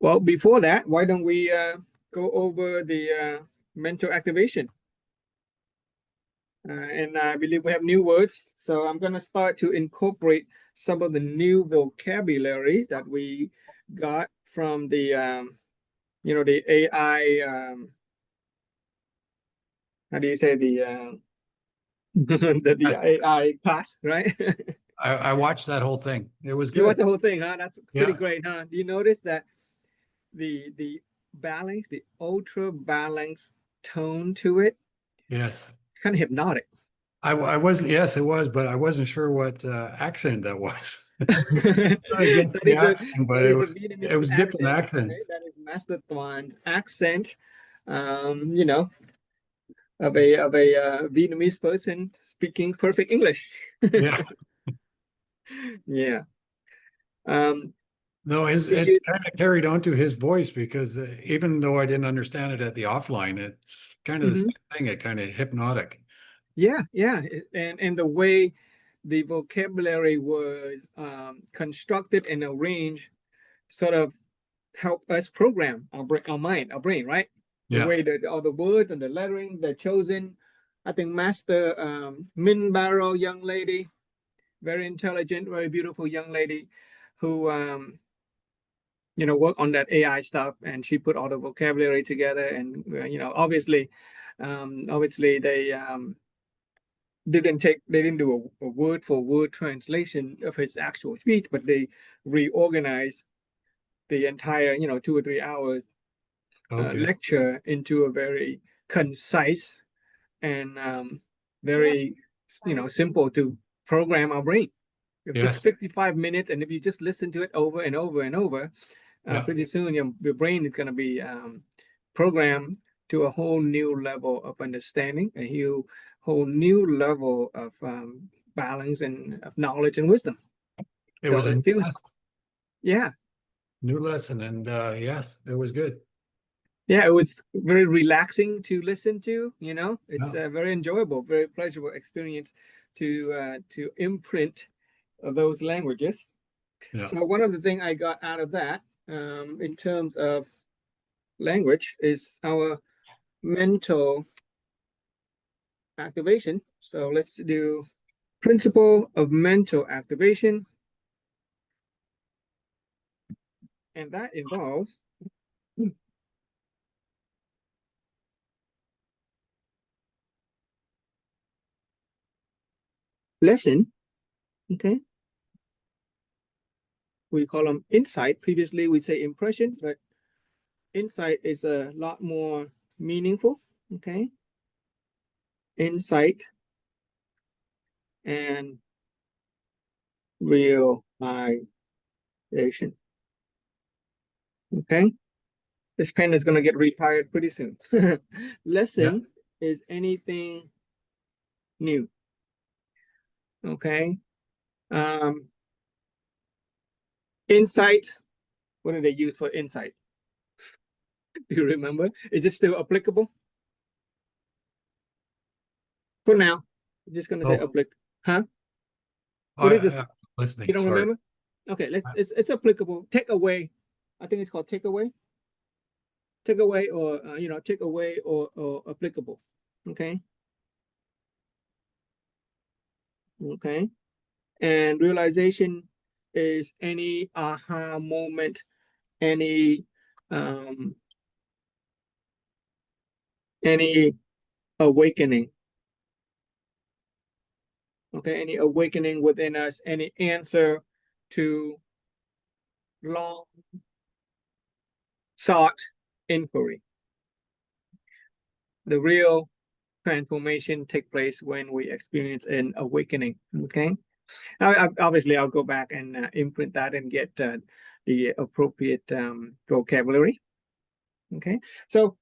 Well, before that, why don't we go over the mental activation? And I believe we have new words. So I'm going to start to incorporate some of the new vocabulary that we got from the AI, how do you say the AI class, right? I watched that whole thing. It was You watched good. the whole thing, huh? That's pretty Yeah. great, huh? Do you notice that the balance, the ultra balance tone to it, Yes. kind of hypnotic. I wasn't, yes, it was, but I wasn't sure what accent that was. So Against the accent, but that it is a was Vietnamese it was different accent, right? accents. That is Master Tuan's accent, you know, of a Vietnamese person speaking perfect English. Yeah. Yeah. Um, No, his did it you? kind of carried on to his voice because even though I didn't understand it at the offline, it's kind of the Mhm. same thing. It kind of hypnotic. Yeah, yeah, and the way the vocabulary was constructed and arranged sort of help us program our mind, our brain, right? The Yeah. way that all the words and the lettering, they're chosen. I think Master Min Barrow, young lady, very intelligent, very beautiful young lady, who worked on that AI stuff, and she put all the vocabulary together, and obviously they didn't do a word for word translation of his actual speech, but they reorganized the entire 2 or 3 hours Okay. lecture into a very concise and very simple to program our brain. It's just Yes. 55 minutes, and if you just listen to it over and over and over, Yeah. pretty soon your brain is going to be programmed to a whole new level of understanding, whole new level of balance and of knowledge and wisdom. It So was a it feels, lesson, yeah, new lesson, and yes, it was good. yeah, it was very relaxing to listen to. It's Yeah. a very enjoyable, very pleasurable experience to imprint those languages. Yeah. So one of the things I got out of that, in terms of language, is our mental activation. So let's do principle of mental activation, and that involves lesson. Okay, we call them insight. Previously, we say impression, but insight is a lot more meaningful. Okay, insight and realization. Okay, this pen is going to get retired pretty soon. Yeah. Lesson is anything new. Okay, um, insight. What do they use for insight? Do you remember? Is it still applicable? For now, I'm just going to say Oh, applicable. Huh? What is this? I'm You listening. don't Sorry. remember? Okay, it's applicable. Take away. I think it's called take away. Take away, or take away, or applicable. Okay. Okay. And realization is any aha moment, any um any awakening. Okay, any awakening within us, any answer to long sought inquiry. The real transformation take place when we experience an awakening. Okay, obviously I'll go back and imprint that and get the appropriate vocabulary. Okay, so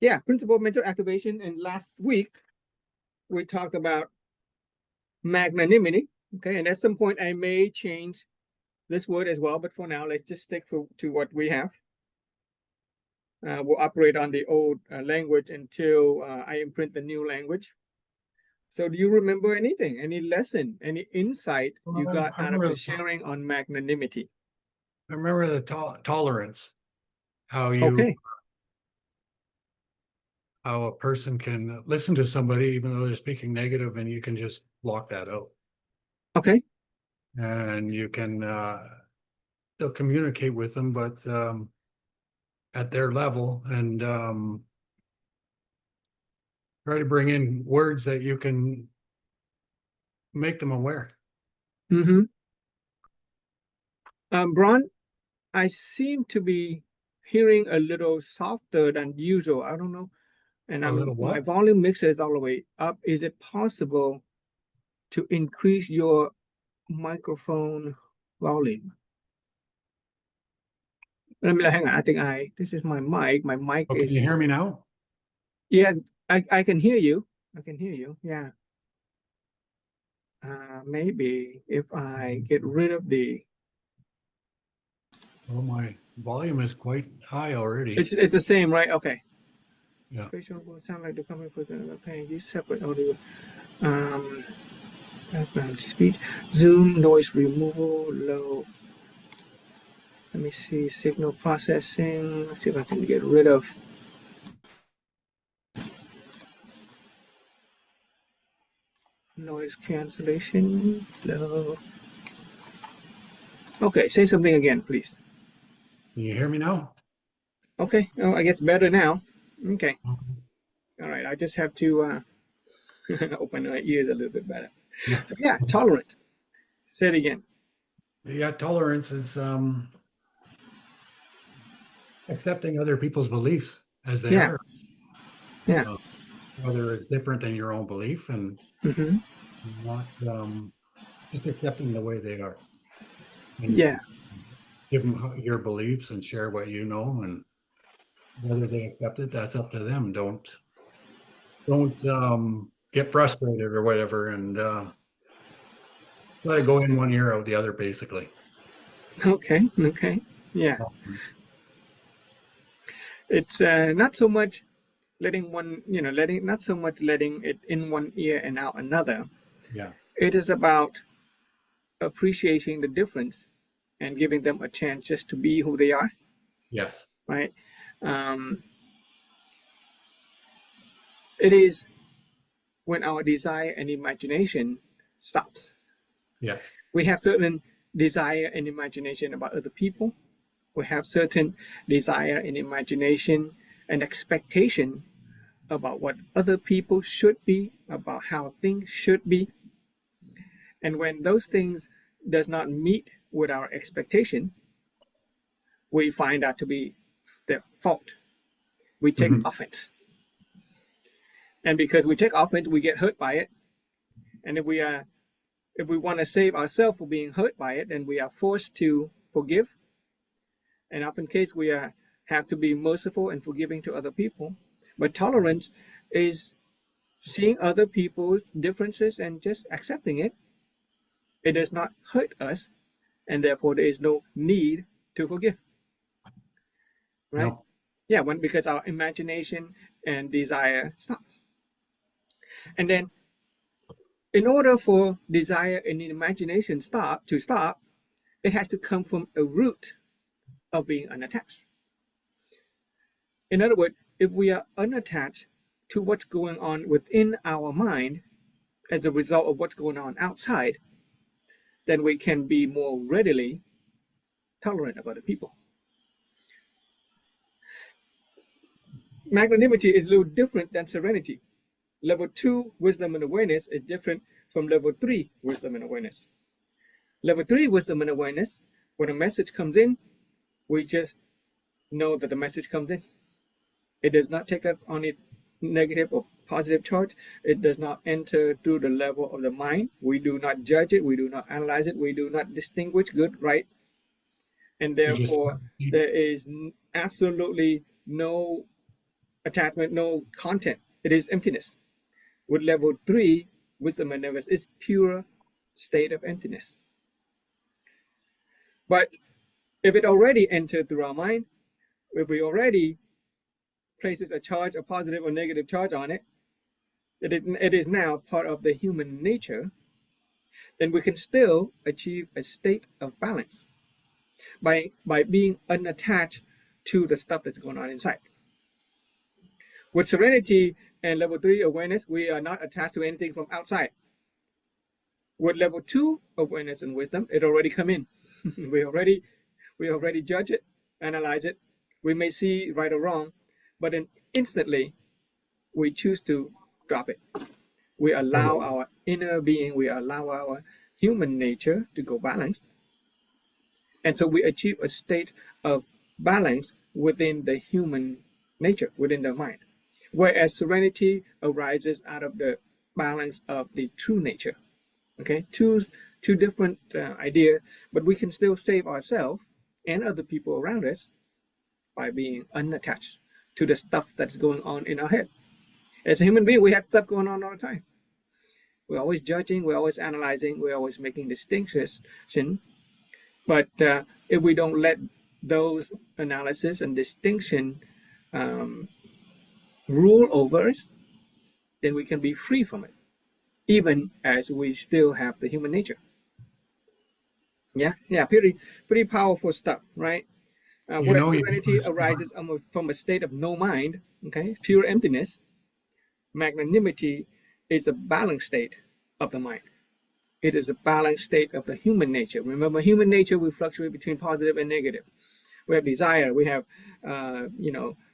yeah, principle of mental activation. And last week we talked about magnanimity. Okay, and at some point I may change this word as well, but for now let's just stick to what we have. We'll operate on the old language until I imprint the new language. So do you remember anything, any lesson, any insight you got I out of remember the sharing on magnanimity? I remember the tolerance. how Okay. how a person can listen to somebody even though they're speaking negative, and you can just block that out. Okay. And you can still communicate with them, but at their level, and try to bring in words that you can make them aware. Mm-hmm. Bron, I seem to be hearing a little softer than usual. I don't know. And A little my what? volume mixer is all the way up. Is it possible to increase your microphone volume? Let me hang on. I think this is my mic. My mic Oh, can you hear is, me now? yeah, I can hear you. I can hear you. Yeah. Maybe if I get rid of Oh, my volume is quite high already. it's the same, right? Okay. Yeah. Spatial will sound like the coming for the okay, use separate audio. Um background speech, zoom, noise removal, low. Let me see, signal processing. Let's see if I can get rid of noise cancellation. Low. Okay, say something again, please. Can you hear me now? Okay, oh, I guess better now. Okay, Okay. all right. I just have to open my ears a little bit better. Yeah. So yeah, tolerant. Say it again. Yeah, tolerance is accepting other people's beliefs as they Yeah, are, yeah. whether it's different than your own belief, and Mm-hmm. not just accepting the way they are. And you Yeah. can give them your beliefs and share what you know, and whether they accept it, that's up to them. Don't get frustrated or whatever, and try to go in one ear out the other, basically. Okay. Okay. Yeah. It's not so much letting one, letting not so much letting it in one ear and out another. Yeah. It is about appreciating the difference and giving them a chance just to be who they are, Yes. right? It is when our desire and imagination stops. Yes. We have certain desire and imagination about other people. We have certain desire and imagination and expectation about what other people should be, about how things should be. And when those things does not meet with our expectation, we find out to be their fault. We take Mhm. offense. And because we take offense, we get hurt by it. And if we want to save ourselves from being hurt by it, then we are forced to forgive. And often case we have to be merciful and forgiving to other people. But tolerance is seeing other people's differences and just accepting it. It does not hurt us, and therefore there is no need to forgive, right? No. Yeah, because our imagination and desire stops. And then in order for desire and imagination to stop, it has to come from a root of being unattached. In other words, if we are unattached to what's going on within our mind as a result of what's going on outside, then we can be more readily tolerant of other people. Magnanimity is a little different than serenity. Level 2 wisdom and awareness is different from level 3 wisdom and awareness. Level 3 wisdom and awareness, when a message comes in, we just know that the message comes in. It does not take up on it negative or positive charge. It does not enter through the level of the mind. We do not judge it. We do not analyze it. We do not distinguish good, right. And You just therefore, there is absolutely no attachment, no content. It is emptiness. With level 3, wisdom and awareness, it's pure state of emptiness. But if it already entered through our mind, if we already places a charge, a positive or negative charge on it, it is now part of the human nature, then we can still achieve a state of balance by being unattached to the stuff that's going on inside. With serenity and level 3 awareness, we are not attached to anything from outside. With level 2 awareness and wisdom, it already come in. we already judge it, analyze it. We may see right or wrong, but then instantly we choose to drop it. We allow our inner being, we allow our human nature to go balanced. And so we achieve a state of balance within the human nature, within the mind. Whereas serenity arises out of the balance of the true nature. Okay, two different ideas, but we can still save ourselves and other people around us by being unattached to the stuff that's going on in our head. As a human being, we have stuff going on all the time. We're always judging, we're always analyzing, we're always making distinctions. But if we don't let those analysis and distinction rule over us, then we can be free from it, even as we still have the human nature. Yeah, pretty powerful stuff, right? Where serenity arises from a state of no mind, okay, pure emptiness. Magnanimity is a balanced state of the mind. It is a balanced state of the human nature. Remember, human nature will fluctuate between positive and negative. We have desire, we have,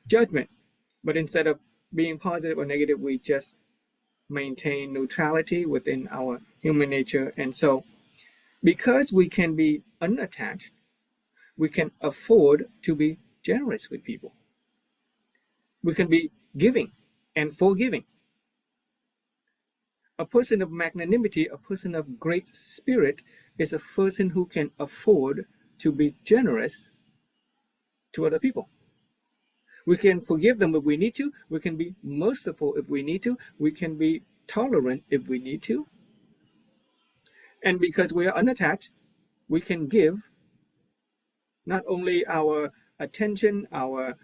judgment. But instead of being positive or negative, we just maintain neutrality within our human nature. And so, because we can be unattached, we can afford to be generous with people. We can be giving and forgiving. A person of magnanimity, a person of great spirit, is a person who can afford to be generous to other people. We can forgive them if we need to. We can be merciful if we need to. We can be tolerant if we need to. And because we are unattached, we can give not only our attention, our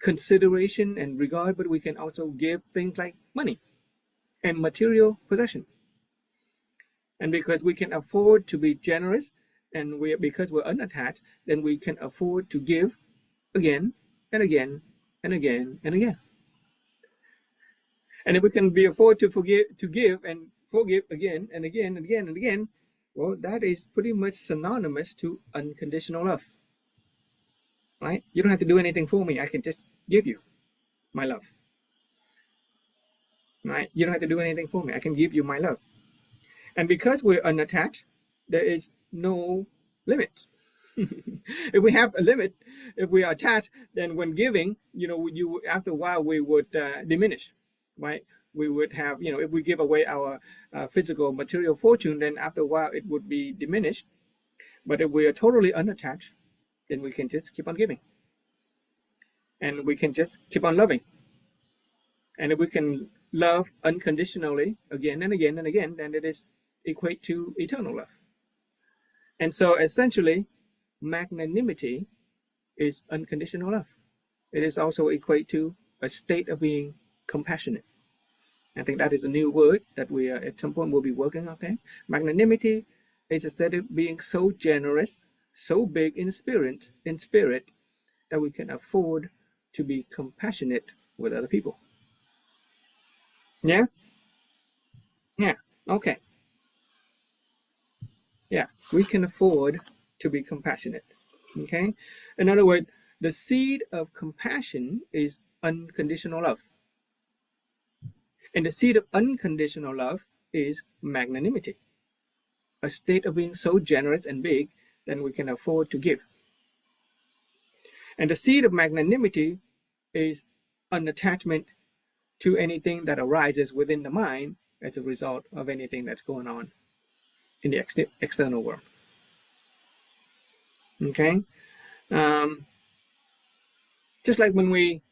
consideration and regard, but we can also give things like money and material possession. And because we can afford to be generous, and because we're unattached, then we can afford to give again and again and again and again. And if we can be afford to give and forgive again and again and again and again, well, that is pretty much synonymous to unconditional love. Right? You don't have to do anything for me. I can just give you my love. Right? You don't have to do anything for me. I can give you my love. And because we're unattached, there is no limit. If we have a limit, if we are attached, then when giving, you after a while we would diminish, right? We would have, if we give away our physical material fortune, then after a while it would be diminished. But if we are totally unattached, then we can just keep on giving. And we can just keep on loving. And if we can love unconditionally again and again and again, then it is equate to eternal love. And so essentially, magnanimity is unconditional love. It is also equate to a state of being compassionate. I think that is a new word that we at some point will be working on. Okay? Magnanimity is a state of being so generous, so big in spirit, that we can afford to be compassionate with other people. Yeah? Yeah. Okay. Yeah, we can afford to be compassionate. Okay? In other words, the seed of compassion is unconditional love. And the seed of unconditional love is magnanimity, a state of being so generous and big that we can afford to give. And the seed of magnanimity is unattachment to anything that arises within the mind as a result of anything that's going on in the external world. Okay? Just like when we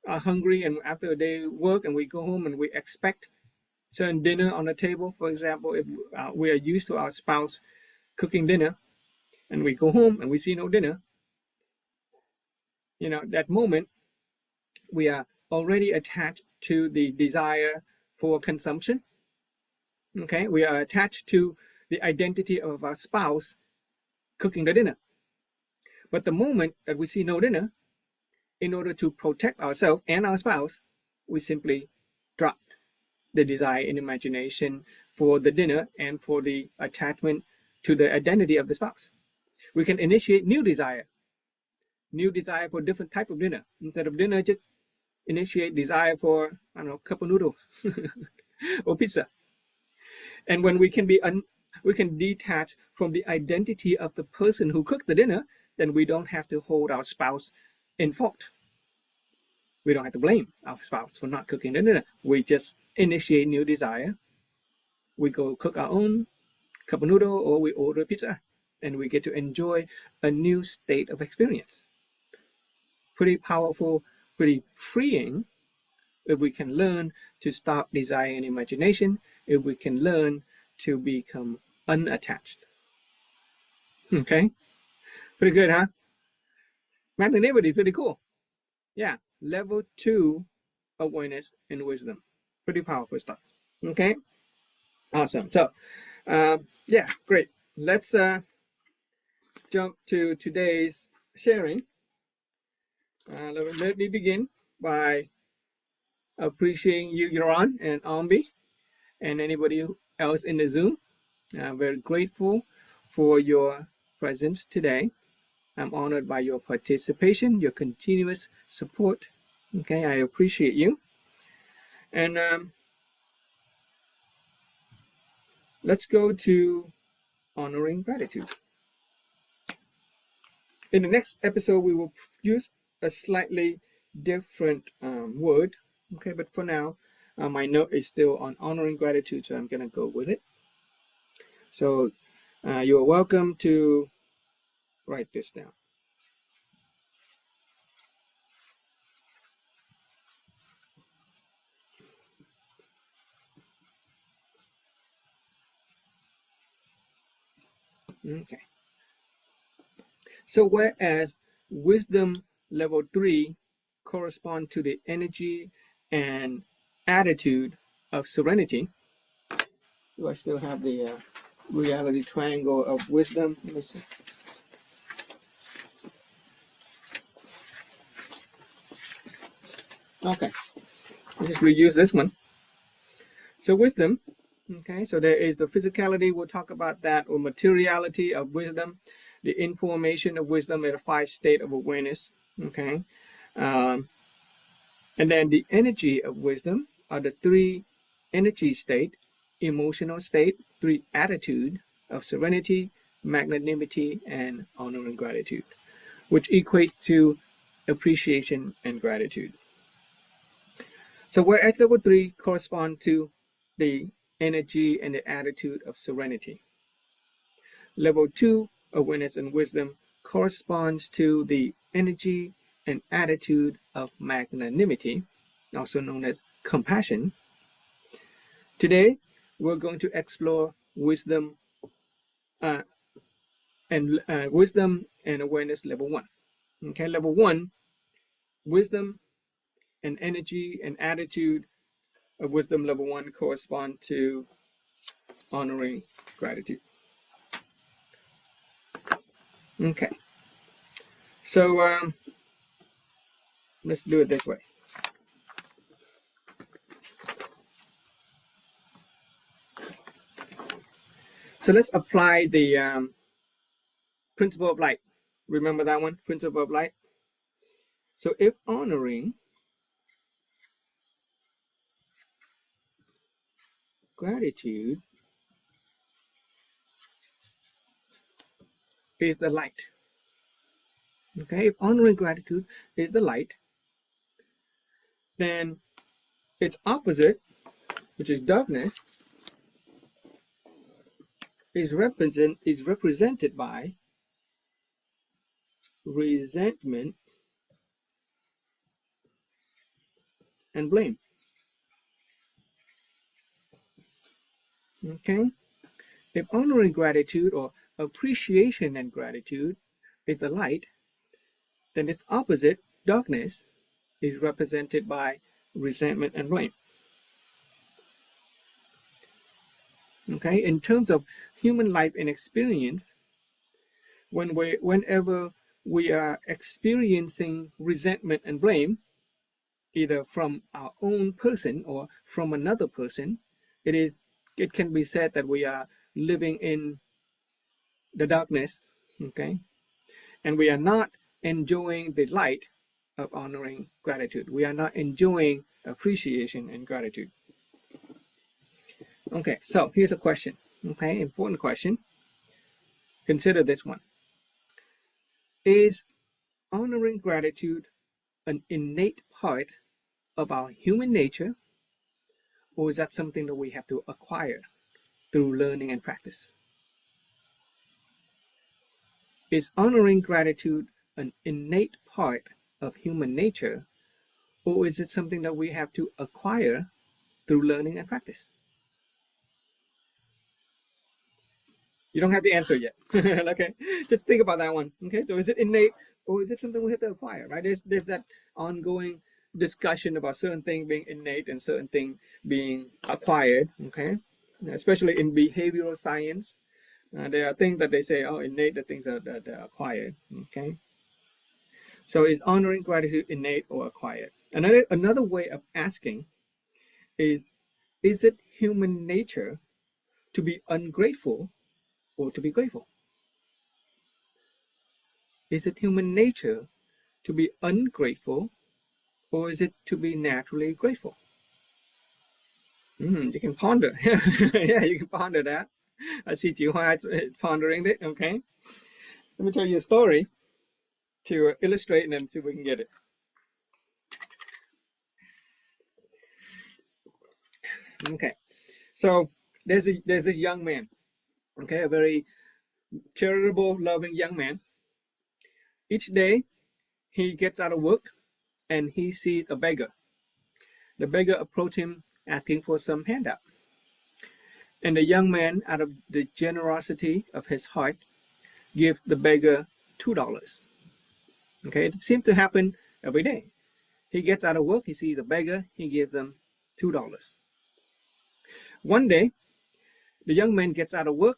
are hungry and after a day work and we go home and we expect certain dinner on the table. For example, if we are used to our spouse cooking dinner and we go home and we see no dinner, that moment we are already attached to the desire for consumption. Okay, we are attached to the identity of our spouse cooking the dinner. But the moment that we see no dinner, in order to protect ourselves and our spouse, we simply drop the desire and imagination for the dinner and for the attachment to the identity of the spouse. We can initiate new desire for different type of dinner. Instead of dinner, just initiate desire for, I don't know, cup of noodles or pizza. And when we can detach from the identity of the person who cooked the dinner, then we don't have to hold our spouse in fault. We don't have to blame our spouse for not cooking the dinner. We just initiate new desire. We go cook our own cup of noodle or we order pizza, and we get to enjoy a new state of experience. Pretty powerful, pretty freeing if we can learn to stop desire and imagination, if we can learn to become unattached. Okay, pretty good, huh? Magnanimity, pretty cool. Yeah, level 2 awareness and wisdom. Pretty powerful stuff. Okay, awesome. So, yeah, great. Let's jump to today's sharing. Let me begin by appreciating you, Yaron and Ambi, and anybody else in the Zoom. I'm very grateful for your presence today. I'm honored by your participation, your continuous support. Okay, I appreciate you. And let's go to honoring gratitude. In the next episode, we will use a slightly different word. Okay, but for now, my note is still on honoring gratitude, so I'm going to go with it. So you're welcome to write this down. Okay. So whereas wisdom level 3 correspond to the energy and attitude of serenity. Do I still have the reality triangle of wisdom? Let me see. Okay, I'll just reuse this one. So wisdom, okay, so there is the physicality, we'll talk about that, or materiality of wisdom, the information of wisdom at a 5 state of awareness, okay. And then the energy of wisdom are the 3 energy state, emotional state, 3 attitude of serenity, magnanimity, and honor and gratitude, which equates to appreciation and gratitude. So whereas level 3 correspond to the energy and the attitude of serenity, level 2 awareness and wisdom corresponds to the energy and attitude of magnanimity, also known as compassion. Today, we're going to explore wisdom wisdom and awareness level 1. Okay, level 1, wisdom and energy and attitude of wisdom level 1 correspond to honoring gratitude. Okay, so let's do it this way. So let's apply the principle of light. Remember that one, principle of light? So if honoring gratitude is the light, okay, if honoring gratitude is the light, then its opposite, which is darkness, is represented by resentment and blame. Okay, if honoring gratitude or appreciation and gratitude is the light, then its opposite, darkness, is represented by resentment and blame. Okay, in terms of human life and experience, whenever we are experiencing resentment and blame, either from our own person or from another person, it can be said that we are living in the darkness, okay? And we are not enjoying the light of honoring gratitude. We are not enjoying appreciation and gratitude. Okay, so here's a question, okay? Important question. Consider this one. Is honoring gratitude an innate part of our human nature, or is that something that we have to acquire through learning and practice? Is honoring gratitude an innate part of human nature, or is it something that we have to acquire through learning and practice? You don't have the answer yet. Okay, just think about that one. Okay, so is it innate, or is it something we have to acquire? Right? There's that ongoing discussion about certain things being innate and certain things being acquired. Okay, especially in behavioral science, there are things that they say, oh, innate, the things that are acquired. Okay, so is honoring gratitude innate or acquired? Another way of asking is it human nature to be ungrateful or to be grateful? Is it human nature to be ungrateful, or is it to be naturally grateful? You can ponder. Yeah, you can ponder that. I see you pondering it. Okay, let me tell you a story to illustrate, and then see if we can get it. Okay, so there's this young man. Okay, a very charitable, loving young man. Each day he gets out of work and he sees a beggar. The beggar approaches him asking for some handout. And the young man, out of the generosity of his heart, gives the beggar $2. Okay, it seems to happen every day. He gets out of work, he sees a beggar, he gives them $2. One day, the young man gets out of work,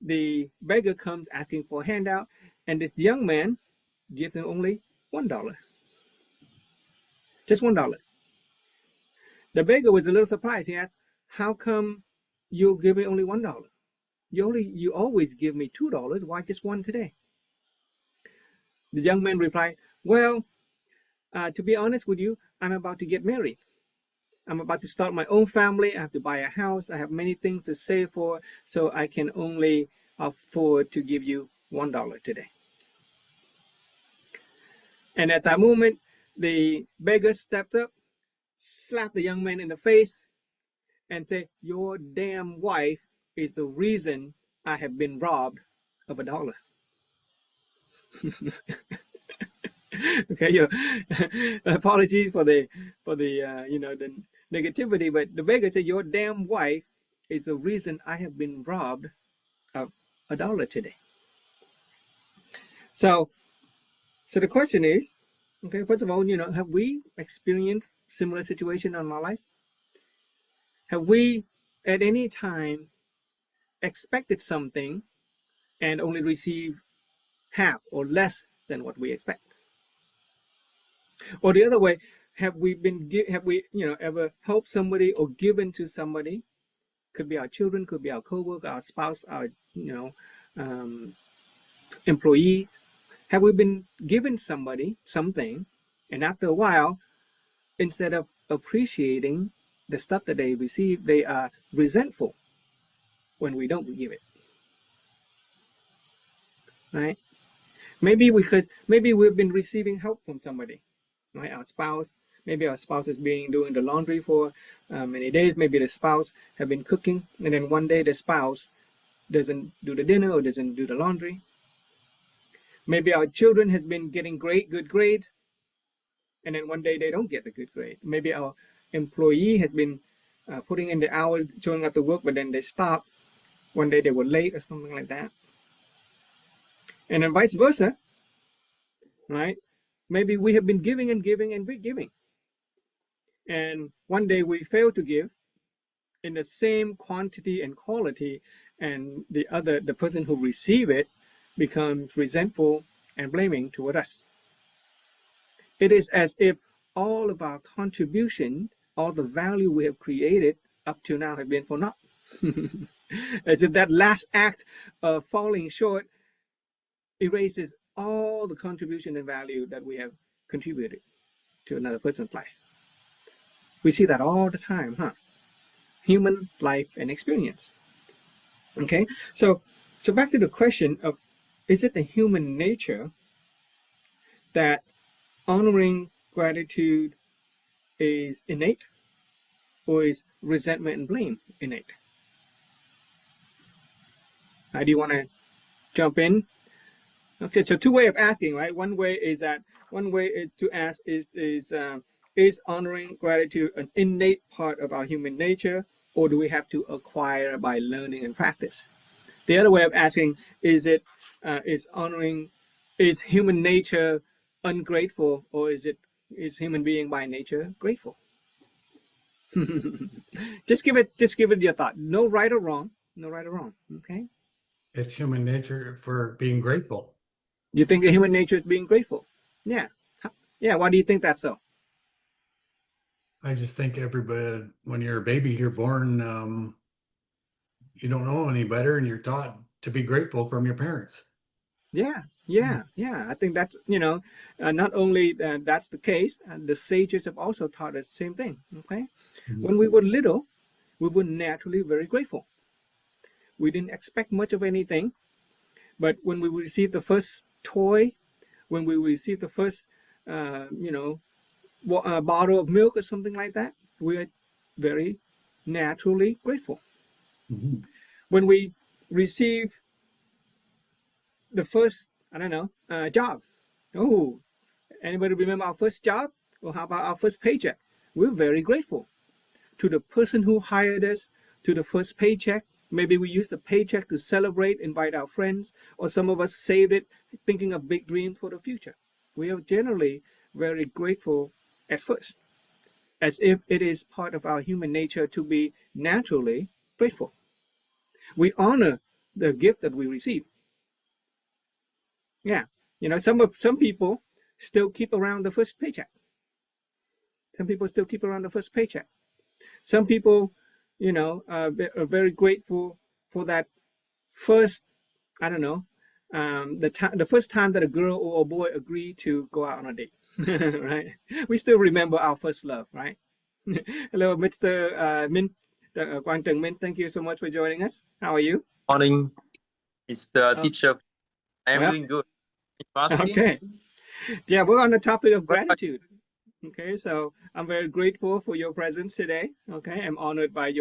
the beggar comes asking for a handout, and this young man gives him only $1. Just $1. The beggar was a little surprised. He asked, how come you give me only $1? You always give me $2. Why just one today? The young man replied, well, to be honest with you, I'm about to get married. I'm about to start my own family. I have to buy a house. I have many things to save for, so I can only afford to give you $1 today. And at that moment, the beggar stepped up, slapped the young man in the face, and said, your damn wife is the reason I have been robbed of $1. Okay, apologies for the the negativity, but the beggar said, your damn wife is the reason I have been robbed of $1 today. So the question is, okay, first of all, have we experienced similar situation in our life? Have we at any time expected something and only received half or less than what we expect? Or the other way, have we ever helped somebody or given to somebody? Could be our children, could be our co-worker, our spouse, our employee. Have we been giving somebody something, and after a while, instead of appreciating the stuff that they receive, they are resentful when we don't give it, right? Maybe we've been receiving help from somebody, right? Our spouse, maybe our spouse is doing the laundry for many days. Maybe the spouse have been cooking, and then one day the spouse doesn't do the dinner or doesn't do the laundry. Maybe our children have been getting good grades, and then one day they don't get the good grade. Maybe our employee has been putting in the hours, showing up to work, but then they stop. One day they were late or something like that. And then vice versa, right? Maybe we have been giving and giving and giving. And one day we fail to give in the same quantity and quality, and the person who receive it becomes resentful and blaming toward us. It is as if all of our contribution, all the value we have created up to now have been for naught. As if that last act of falling short erases all the contribution and value that we have contributed to another person's life. We see that all the time, huh? Human life and experience. Okay, so back to the question of, is it the human nature that honoring gratitude is innate, or is resentment and blame innate? Do you want to jump in? Okay, so two way of asking, right? One way is to ask is honoring gratitude an innate part of our human nature, or do we have to acquire by learning and practice? The other way of asking is is human nature ungrateful, or is human being by nature grateful? Just give it your thought. No right or wrong. No right or wrong. Okay. It's human nature for being grateful. You think the human nature is being grateful? Yeah. Yeah. Why do you think that's so? I just think everybody, when you're a baby, you're born, you don't know any better, and you're taught to be grateful from your parents. Yeah. Yeah. Yeah. I think that's, not only that's the case, the sages have also taught us the same thing. Okay. Mhm. When we were little, we were naturally very grateful. We didn't expect much of anything, but when we received the first toy, when we received the first, bottle of milk or something like that, we are very naturally grateful. Mhm. When we receive the first, I don't know, job, oh, anybody remember our first job? Or how about our first paycheck? We're very grateful to the person who hired us, to the first paycheck. Maybe we used the paycheck to celebrate, invite our friends, or some of us saved it thinking of big dreams for the future. We are generally very grateful at first, as if it is part of our human nature to be naturally grateful. We honor the gift that we receive. Yeah, some people still keep around the first paycheck. Some people still keep around the first paycheck. Some people, are very grateful for that first, I don't know, the first time that a girl or a boy agreed to go out on a date, right? We still remember our first love, right? Hello, Mr. Min, Quang Trần Min. Thank you so much for joining us. How are you? Morning, it's the Oh, teacher. I am well, doing good. Thank you for asking. okay. Yeah, we're on the topic of What about gratitude. Okay, so I'm very grateful for your presence today. Okay, I'm honored by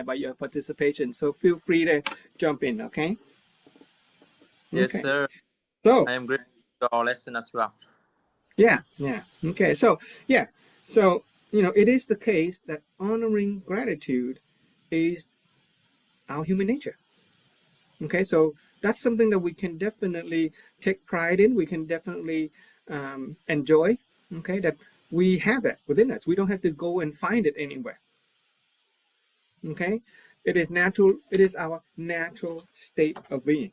by your participation. So feel free to jump in. Okay. you? Yes, Okay. sir. So I am grateful for our lesson as well. yeah, yeah. Okay. So yeah. So it is the case that honoring gratitude is our human nature. Okay. So that's something that we can definitely take pride in. We can definitely enjoy. Okay. That we have it within us. We don't have to go and find it anywhere. Okay. It is natural. It is our natural state of being.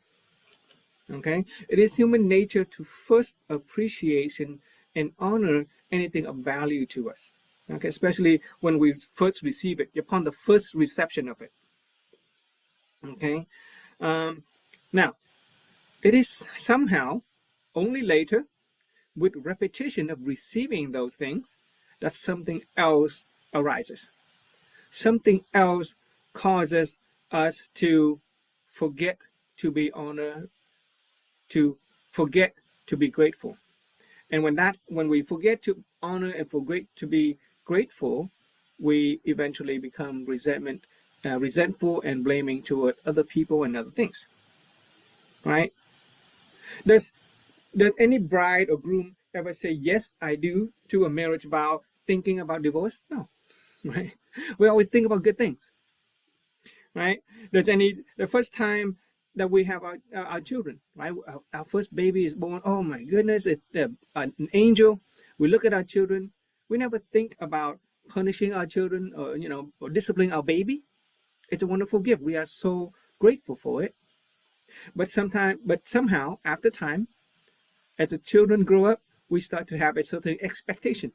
Okay. It is human nature to first appreciation and honor anything of value to us. Okay, especially when we first receive it, upon the first reception of it. Okay. Now, it is somehow only later, with repetition of receiving those things, that something else arises. Something else causes us to forget to be honored, to forget to be grateful. And when we forget to honor and forget to be grateful, we eventually become resentful and blaming toward other people and other things. Right? Does does any bride or groom ever say yes, I do to a marriage vow thinking about divorce? No. Right? We always think about good things. Right? The first time that we have our children, right? Our first baby is born. Oh my goodness, it's an angel. We look at our children. We never think about punishing our children, or disciplining our baby. It's a wonderful gift. We are so grateful for it. But somehow, after time, As the children grow up, we start to have a certain expectation.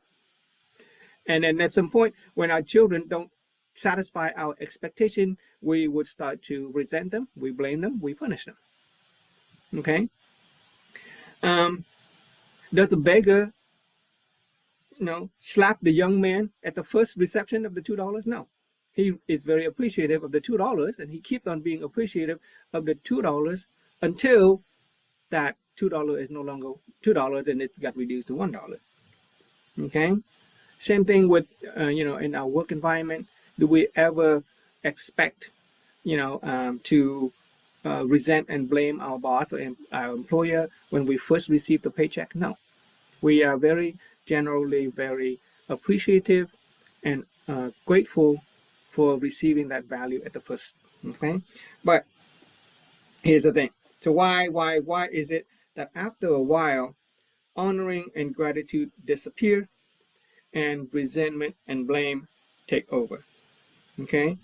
And then at some point, when our children don't satisfy our expectation, we would start to resent them, we blame them, we punish them. Okay? Does a beggar, slap the young man at the first reception of the $2? No. He is very appreciative of the $2, and he keeps on being appreciative of the $2 until that $2 is no longer $2 and it got reduced to $1. Okay? Same thing with, in our work environment. Do we ever expect, to resent and blame our boss or our employer when we first receive the paycheck? No. We are generally very appreciative and grateful for receiving that value at the first. Okay, but here's the thing. So why is it that after a while, honoring and gratitude disappear, and resentment and blame take over? Okay,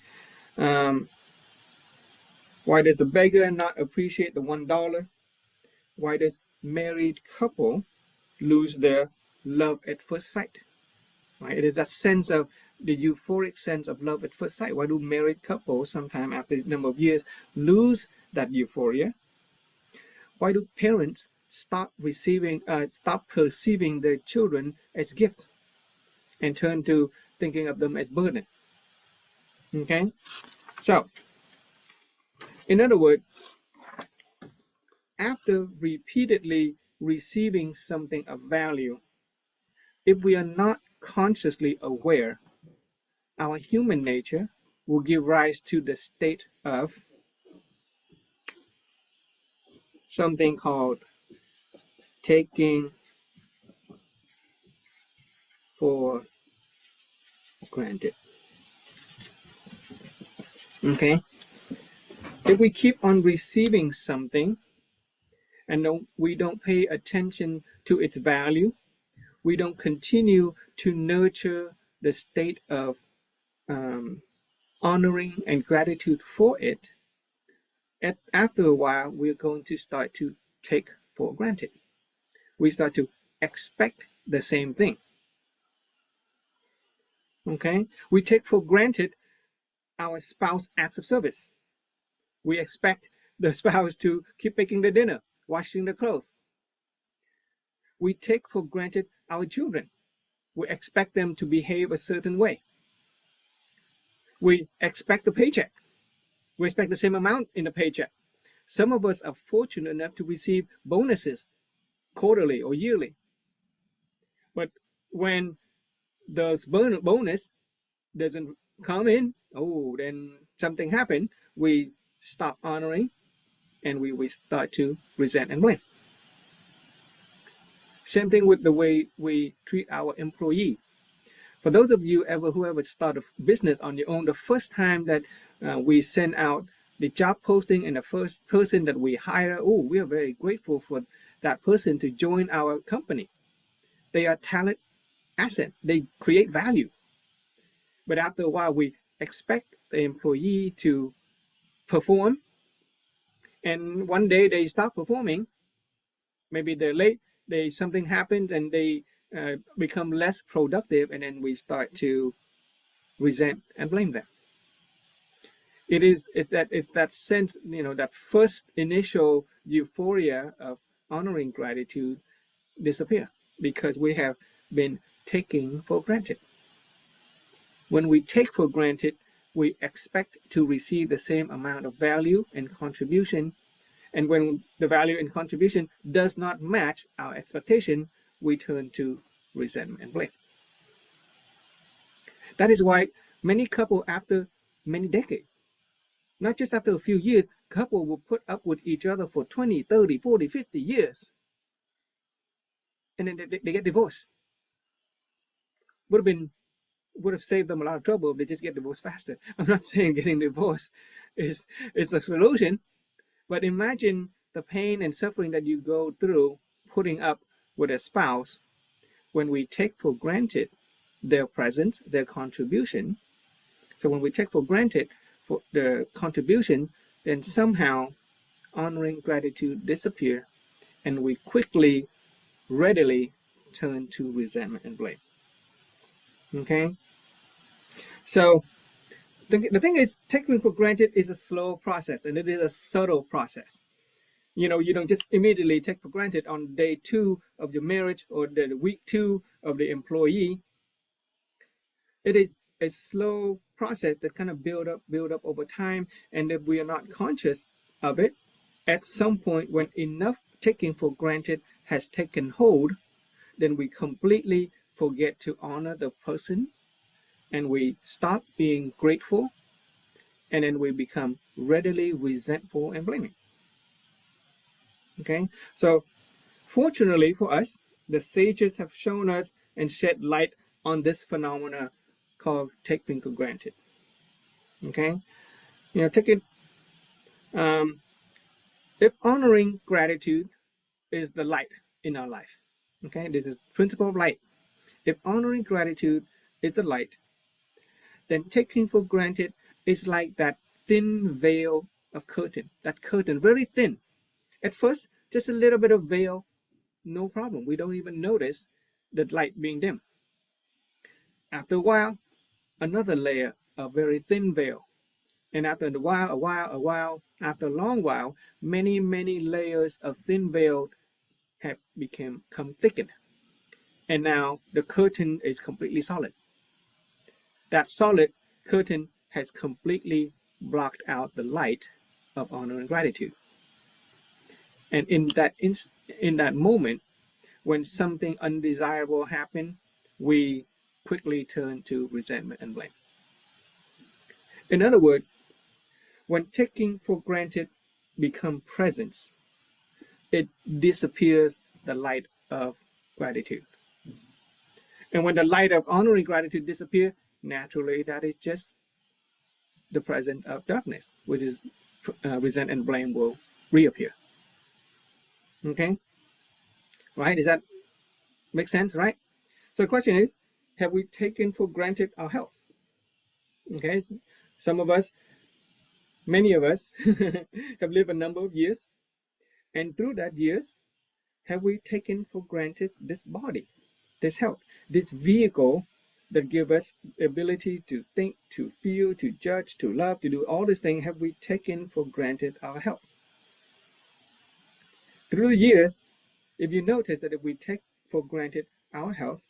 why does the beggar not appreciate the $1? Why does married couple lose their love at first sight? Right? It is that sense of the euphoric sense of love at first sight. Why do married couples sometime after a number of years lose that euphoria? Why do parents stop perceiving their children as gift and turn to thinking of them as burden? Okay, so in other words, after repeatedly receiving something of value, if we are not consciously aware, our human nature will give rise to the state of something called taking for granted. Okay? If we keep on receiving something and we don't pay attention to its value, we don't continue to nurture the state of honoring and gratitude for it, after a while, we're going to start to take for granted. We start to expect the same thing. Okay? We take for granted our spouse acts of service. We expect the spouse to keep making the dinner, washing the clothes. We take for granted our children. We expect them to behave a certain way. We expect the paycheck. We expect the same amount in the paycheck. Some of us are fortunate enough to receive bonuses quarterly or yearly. But when the bonus doesn't come in, then something happened. We stop honoring and we start to resent and blame. Same thing with the way we treat our employee. For those of you who ever start a business on your own, the first time that we send out the job posting and the first person that we hire, we are very grateful for that person to join our company. They are talent asset. They create value. But after a while, we expect the employee to perform, and one day they stop performing. Maybe they're late. Something happened, and they become less productive, and then we start to resent and blame them. It's that sense, that first initial euphoria of honoring gratitude disappear because we have been taking for granted. When we take for granted, we expect to receive the same amount of value and contribution. And when the value and contribution does not match our expectation, we turn to resentment and blame. That is why many couples, after many decades, not just after a few years, couples will put up with each other for 20, 30, 40, 50 years. And then they get divorced. Would have saved them a lot of trouble if they just get divorced faster. I'm not saying getting divorced is a solution, but imagine the pain and suffering that you go through putting up with a spouse when we take for granted their presence, their contribution. So when we take for granted for the contribution, then somehow honoring gratitude disappear, and we quickly readily turn to resentment and blame. Okay? So the thing is, taking for granted is a slow process, and it is a subtle process. You don't just immediately take for granted on day 2 of your marriage or the week 2 of the employee. It is a slow process that kind of build up over time, and if we are not conscious of it, at some point when enough taking for granted has taken hold, then we completely forget to honor the person, and we stop being grateful, and then we become readily resentful and blaming. Okay, so fortunately for us, the sages have shown us and shed light on this phenomena called taking for granted. Okay, taking if honoring gratitude is the light in our life. Okay, this is principle of light. If honoring gratitude is the light, then taking for granted is like that thin veil of curtain. That curtain, very thin. At first, just a little bit of veil, no problem. We don't even notice the light being dim. After a while, another layer, a very thin veil. And after a while, after a long while, many, many layers of thin veil have become thickened. And now the curtain is completely solid. That solid curtain has completely blocked out the light of honor and gratitude. And in that moment, when something undesirable happens, we quickly turn to resentment and blame. In other words, when taking for granted becomes presence, it disappears the light of gratitude. And when the light of honoring gratitude disappears, naturally that is just the presence of darkness, which is resent and blame will reappear. Okay? Right? Does that make sense? Right? So the question is, have we taken for granted our health? Okay? Some of us, many of us, have lived a number of years. And through that years, have we taken for granted this body, this health, this vehicle that gives us the ability to think, to feel, to judge, to love, to do all these things? Have we taken for granted our health? Through the years, if you notice that if we take for granted our health,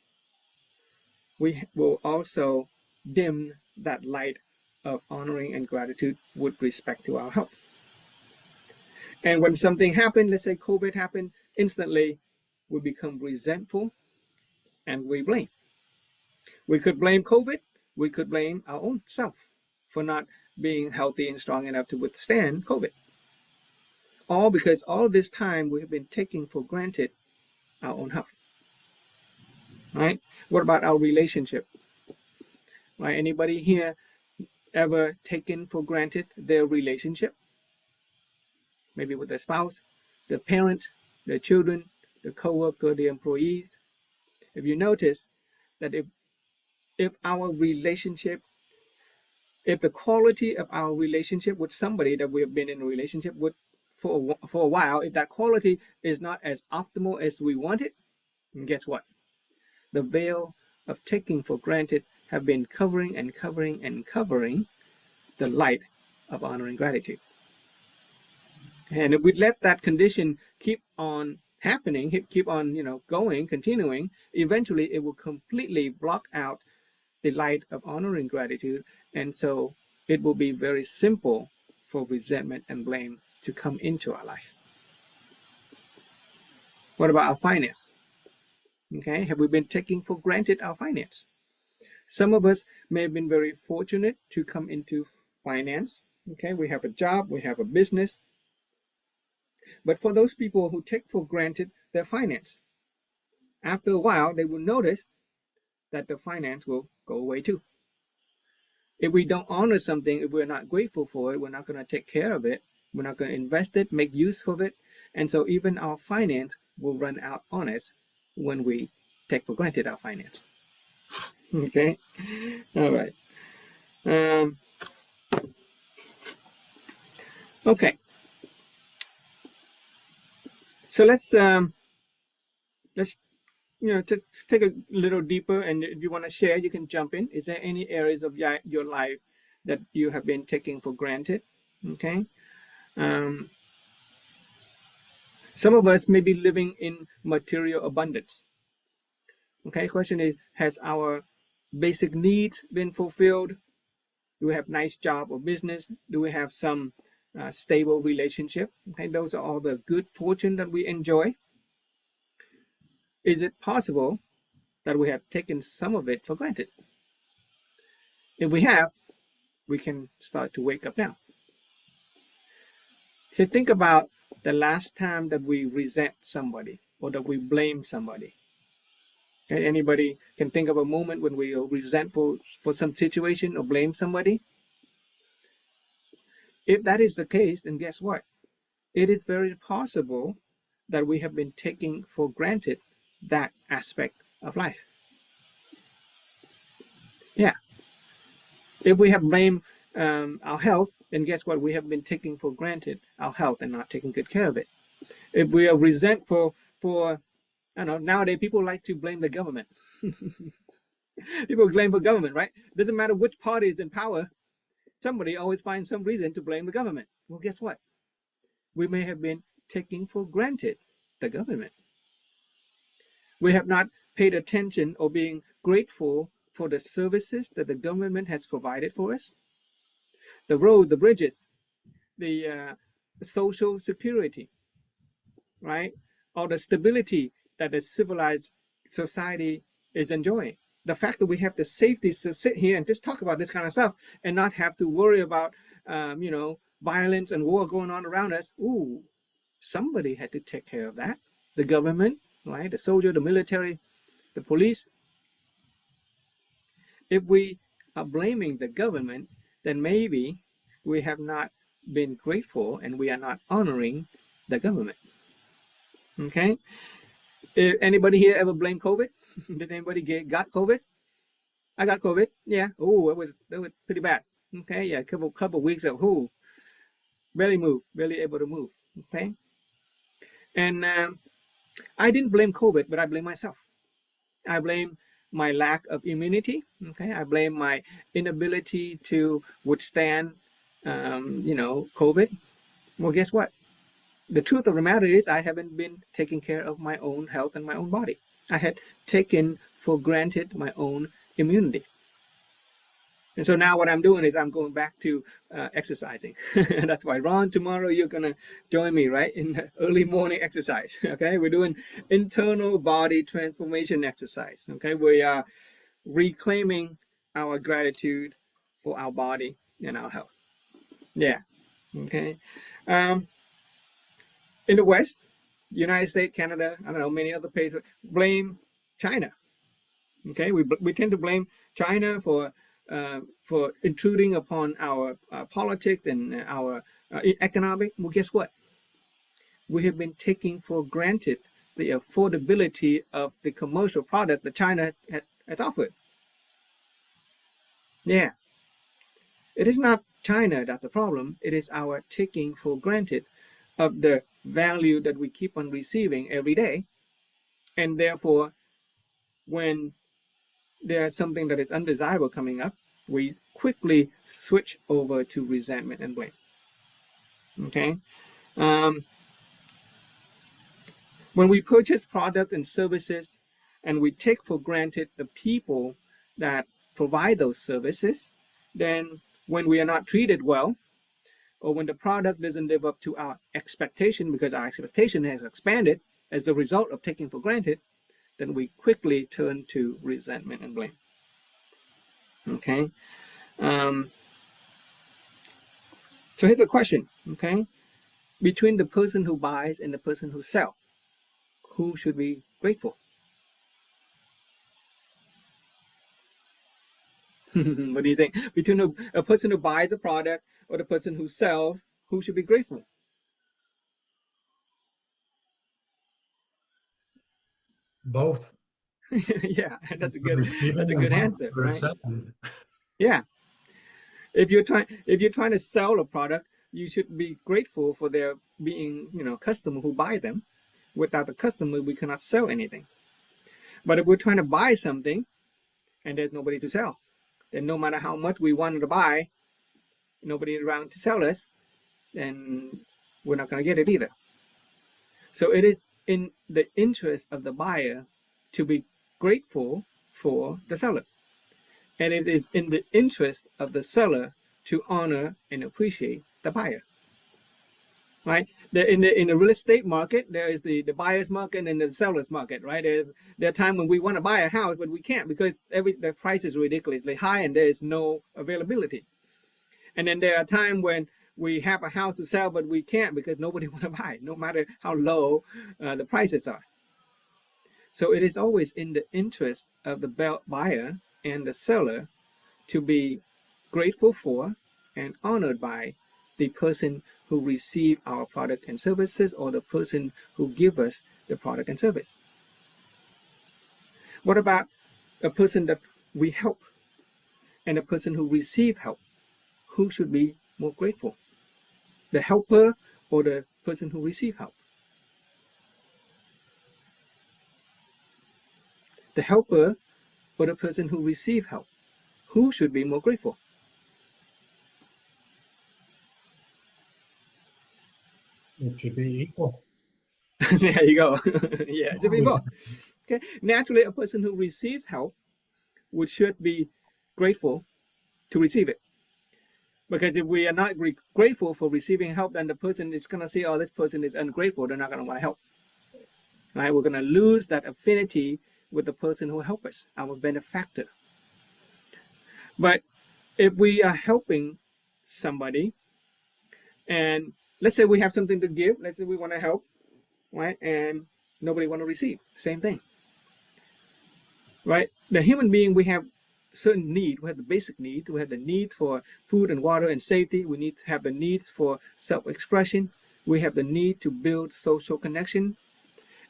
we will also dim that light of honoring and gratitude with respect to our health. And when something happened, let's say COVID happened, instantly we become resentful and we blame. We could blame COVID, we could blame our own self for not being healthy and strong enough to withstand COVID. All because all this time we have been taking for granted our own health. Right? What about our relationship? Right? Anybody here ever taken for granted their relationship? Maybe with their spouse, their parent, their children, the co-worker, the employees. If you notice that if our relationship, if the quality of our relationship with somebody that we have been in a relationship with for a while, if that quality is not as optimal as we want it, guess what? The veil of taking for granted have been covering and covering and covering the light of honor and gratitude. And if we let that condition keep on happening, keep on, going, continuing, eventually it will completely block out the light of honor and gratitude. And so it will be very simple for resentment and blame to come into our life. What about our finance? Okay, have we been taking for granted our finance? Some of us may have been very fortunate to come into finance. Okay, we have a job, we have a business. But for those people who take for granted their finance, after a while, they will notice that the finance will go away too. If we don't honor something, if we're not grateful for it, we're not going to take care of it, we're not going to invest it, make use of it. And so even our finance will run out on us when we take for granted our finance. Okay? All right. Okay. So let's let's just take a little deeper, and if you want to share, you can jump in. Is there any areas of your life that you have been taking for granted? Okay. Some of us may be living in material abundance. Okay, question is, has our basic needs been fulfilled? Do we have a nice job or business? Do we have some stable relationship? Okay, those are all the good fortune that we enjoy. Is it possible that we have taken some of it for granted? If we have, we can start to wake up now. So think about the last time that we resent somebody or that we blame somebody. Okay, anybody can think of a moment when we are resentful for some situation or blame somebody? If that is the case, then guess what? It is very possible that we have been taking for granted that aspect of life. Yeah. If we have blamed our health, then guess what? We have been taking for granted our health and not taking good care of it. If we are resentful for, I don't know, nowadays people like to blame the government. People blame for government, right? Doesn't matter which party is in power, somebody always finds some reason to blame the government. Well, guess what? We may have been taking for granted the government. We have not paid attention or being grateful for the services that the government has provided for us. The road, the bridges, the social security, right? Or the stability that a civilized society is enjoying. The fact that we have the safety to sit here and just talk about this kind of stuff and not have to worry about, violence and war going on around us. Ooh, somebody had to take care of that. The government, right? The soldier, the military, the police. If we are blaming the government, then maybe we have not been grateful and we are not honoring the government. Okay. Anybody here ever blame COVID? Did anybody got COVID? I got COVID. Yeah. Oh, it was pretty bad. Okay. Yeah. Couple weeks of barely able to move. Okay. And I didn't blame COVID, but I blame myself. I blame my lack of immunity. Okay. I blame my inability to withstand, COVID. Well, guess what? The truth of the matter is I haven't been taking care of my own health and my own body. I had taken for granted my own immunity. And so now what I'm doing is I'm going back to exercising. That's why, Ron, tomorrow you're going to join me, right, in the early morning exercise. Okay, we're doing internal body transformation exercise. Okay, we are reclaiming our gratitude for our body and our health. Yeah, okay. In the West, United States, Canada, I don't know, many other places, blame China. Okay, we tend to blame China for intruding upon our politics and our economic. Well, guess what? We have been taking for granted the affordability of the commercial product that China has offered. Yeah, it is not China that's the problem. It is our taking for granted of the value that we keep on receiving every day, and therefore, when there's something that is undesirable coming up, we quickly switch over to resentment and blame. Okay. When we purchase products and services and we take for granted the people that provide those services, then when we are not treated well, or when the product doesn't live up to our expectation because our expectation has expanded as a result of taking for granted, then we quickly turn to resentment and blame. Okay. So here's a question. Okay. Between the person who buys and the person who sells, who should be grateful? What do you think? Between a person who buys a product or the person who sells, who should be grateful? Both. Yeah, that's a Receiving good and answer, right? accepting. Yeah. If you're trying to sell a product, you should be grateful for there being, customer who buy them. Without the customer, we cannot sell anything. But if we're trying to buy something and there's nobody to sell, then no matter how much we wanted to buy, nobody around to sell us, then we're not going to get it either. So it is in the interest of the buyer to be grateful for the seller. And it is in the interest of the seller to honor and appreciate the buyer. Right? In the real estate market, there is the buyer's market and the seller's market, right? There are times when we want to buy a house, but we can't because the price is ridiculously high and there is no availability. And then there are times when we have a house to sell, but we can't because nobody want to buy, no matter how low the prices are. So it is always in the interest of the buyer and the seller to be grateful for and honored by the person who receive our product and services or the person who give us the product and service. What about a person that we help and a person who receive help? Who should be more grateful? The helper or the person who receive help? The helper or the person who receive help? Who should be more grateful? It should be equal. There you go. Yeah, it should be both. Okay. Naturally, a person who receives help should be grateful to receive it. Because if we are not grateful for receiving help, then the person is going to say, oh, this person is ungrateful. They're not going to want to help. Right? We're going to lose that affinity with the person who helped us, our benefactor. But if we are helping somebody, and let's say we have something to give, let's say we want to help, right? And nobody want to receive, same thing. Right? The human being, we have certain need. We have the basic need. We have the need for food and water and safety. We need to have the needs for self-expression. We have the need to build social connection.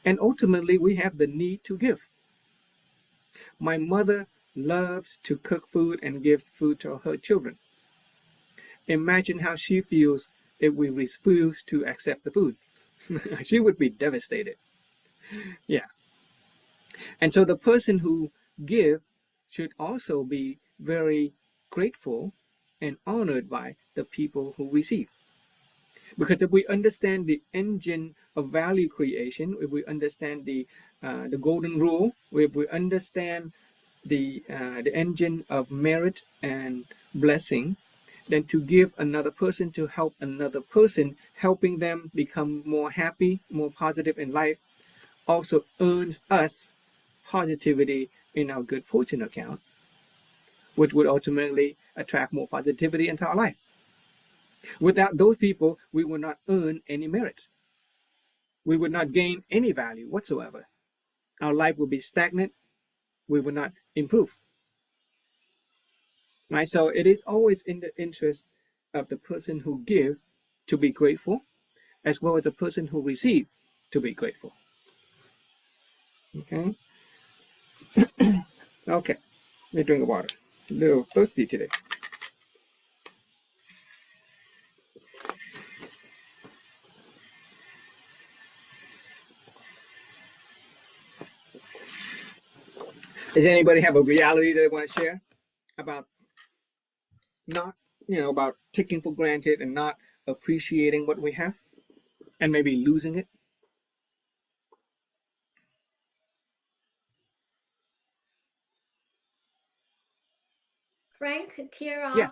And ultimately, we have the need to give. My mother loves to cook food and give food to her children. Imagine how she feels if we refuse to accept the food. She would be devastated. Yeah. And so the person who gives should also be very grateful and honored by the people who receive. Because if we understand the engine of value creation, if we understand the golden rule, if we understand the engine of merit and blessing, then to give another person, to help another person, helping them become more happy, more positive in life, also earns us positivity in our good fortune account, which would ultimately attract more positivity into our life. Without those people, we would not earn any merit. We would not gain any value whatsoever. Our life would be stagnant. We would not improve. Right? So it is always in the interest of the person who gives to be grateful, as well as the person who receives to be grateful. Okay. Okay. Let me drink water. A little thirsty today. Does anybody have a reality they want to share about not, about taking for granted and not appreciating what we have and maybe losing it? Frank, curiosity,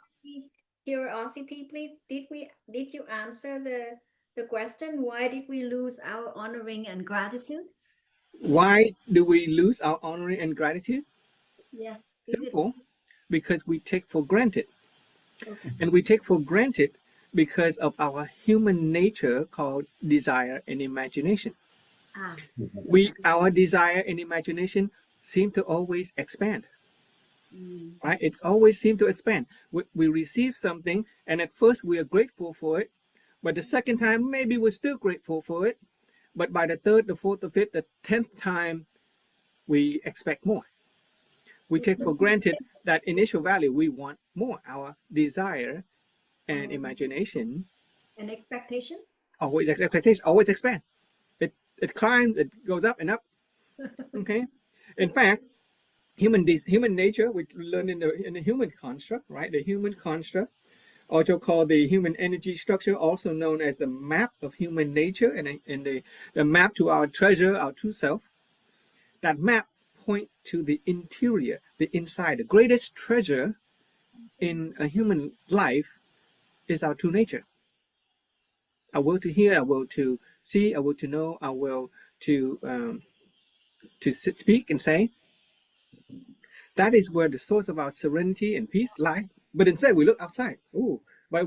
please. Did you answer the question? Why did we lose our honoring and gratitude? Why do we lose our honoring and gratitude? Yes. Simple, because we take for granted. Okay. And we take for granted because of our human nature called desire and imagination. Our desire and imagination seem to always expand. Right? It's always seem to expand. We receive something, and at first we are grateful for it, but the second time maybe we're still grateful for it, but by the third, the fourth, the fifth, the 10th time, we expect more. We take for granted that initial value. We want more. Our desire and imagination and expectation always expand. it climbs, it goes up and up. Okay. In fact, human nature, we learn in the human construct, right? The human construct, also called the human energy structure, also known as the map of human nature, and the map to our treasure, our true self. That map points to the interior, the inside. The greatest treasure in a human life is our true nature. Our will to hear, our will to see, our will to know, our will to speak and say. That is where the source of our serenity and peace lie. But instead, we look outside. Ooh, but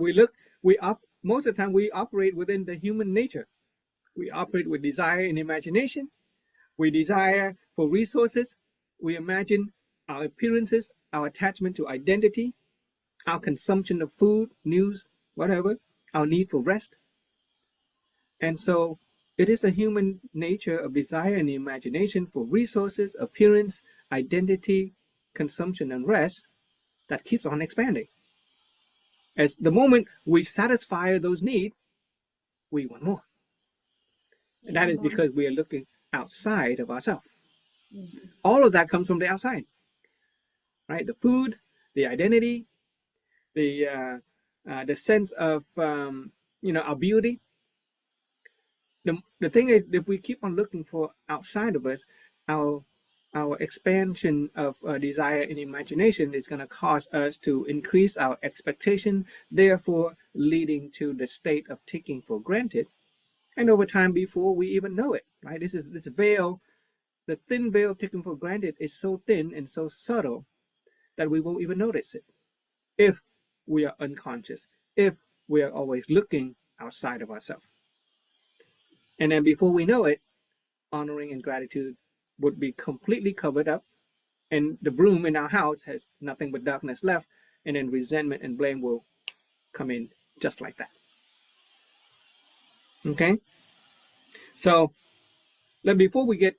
most of the time we operate within the human nature. We operate with desire and imagination. We desire for resources. We imagine our appearances, our attachment to identity, our consumption of food, news, whatever, our need for rest. And so it is a human nature of desire and imagination for resources, appearance, identity, consumption, and rest that keeps on expanding. As the moment we satisfy those needs, we want more. And that is because we are looking outside of ourselves. All of that comes from the outside, right? The food, the identity, the sense of our beauty. The thing is, if we keep on looking for outside of us, our expansion of desire and imagination is going to cause us to increase our expectation, therefore leading to the state of taking for granted. And over time, before we even know it, right? This veil, the thin veil of taking for granted is so thin and so subtle that we won't even notice it if we are unconscious, if we are always looking outside of ourselves. And then before we know it, honoring and gratitude would be completely covered up, and the broom in our house has nothing but darkness left, and then resentment and blame will come in just like that. Okay? So before we get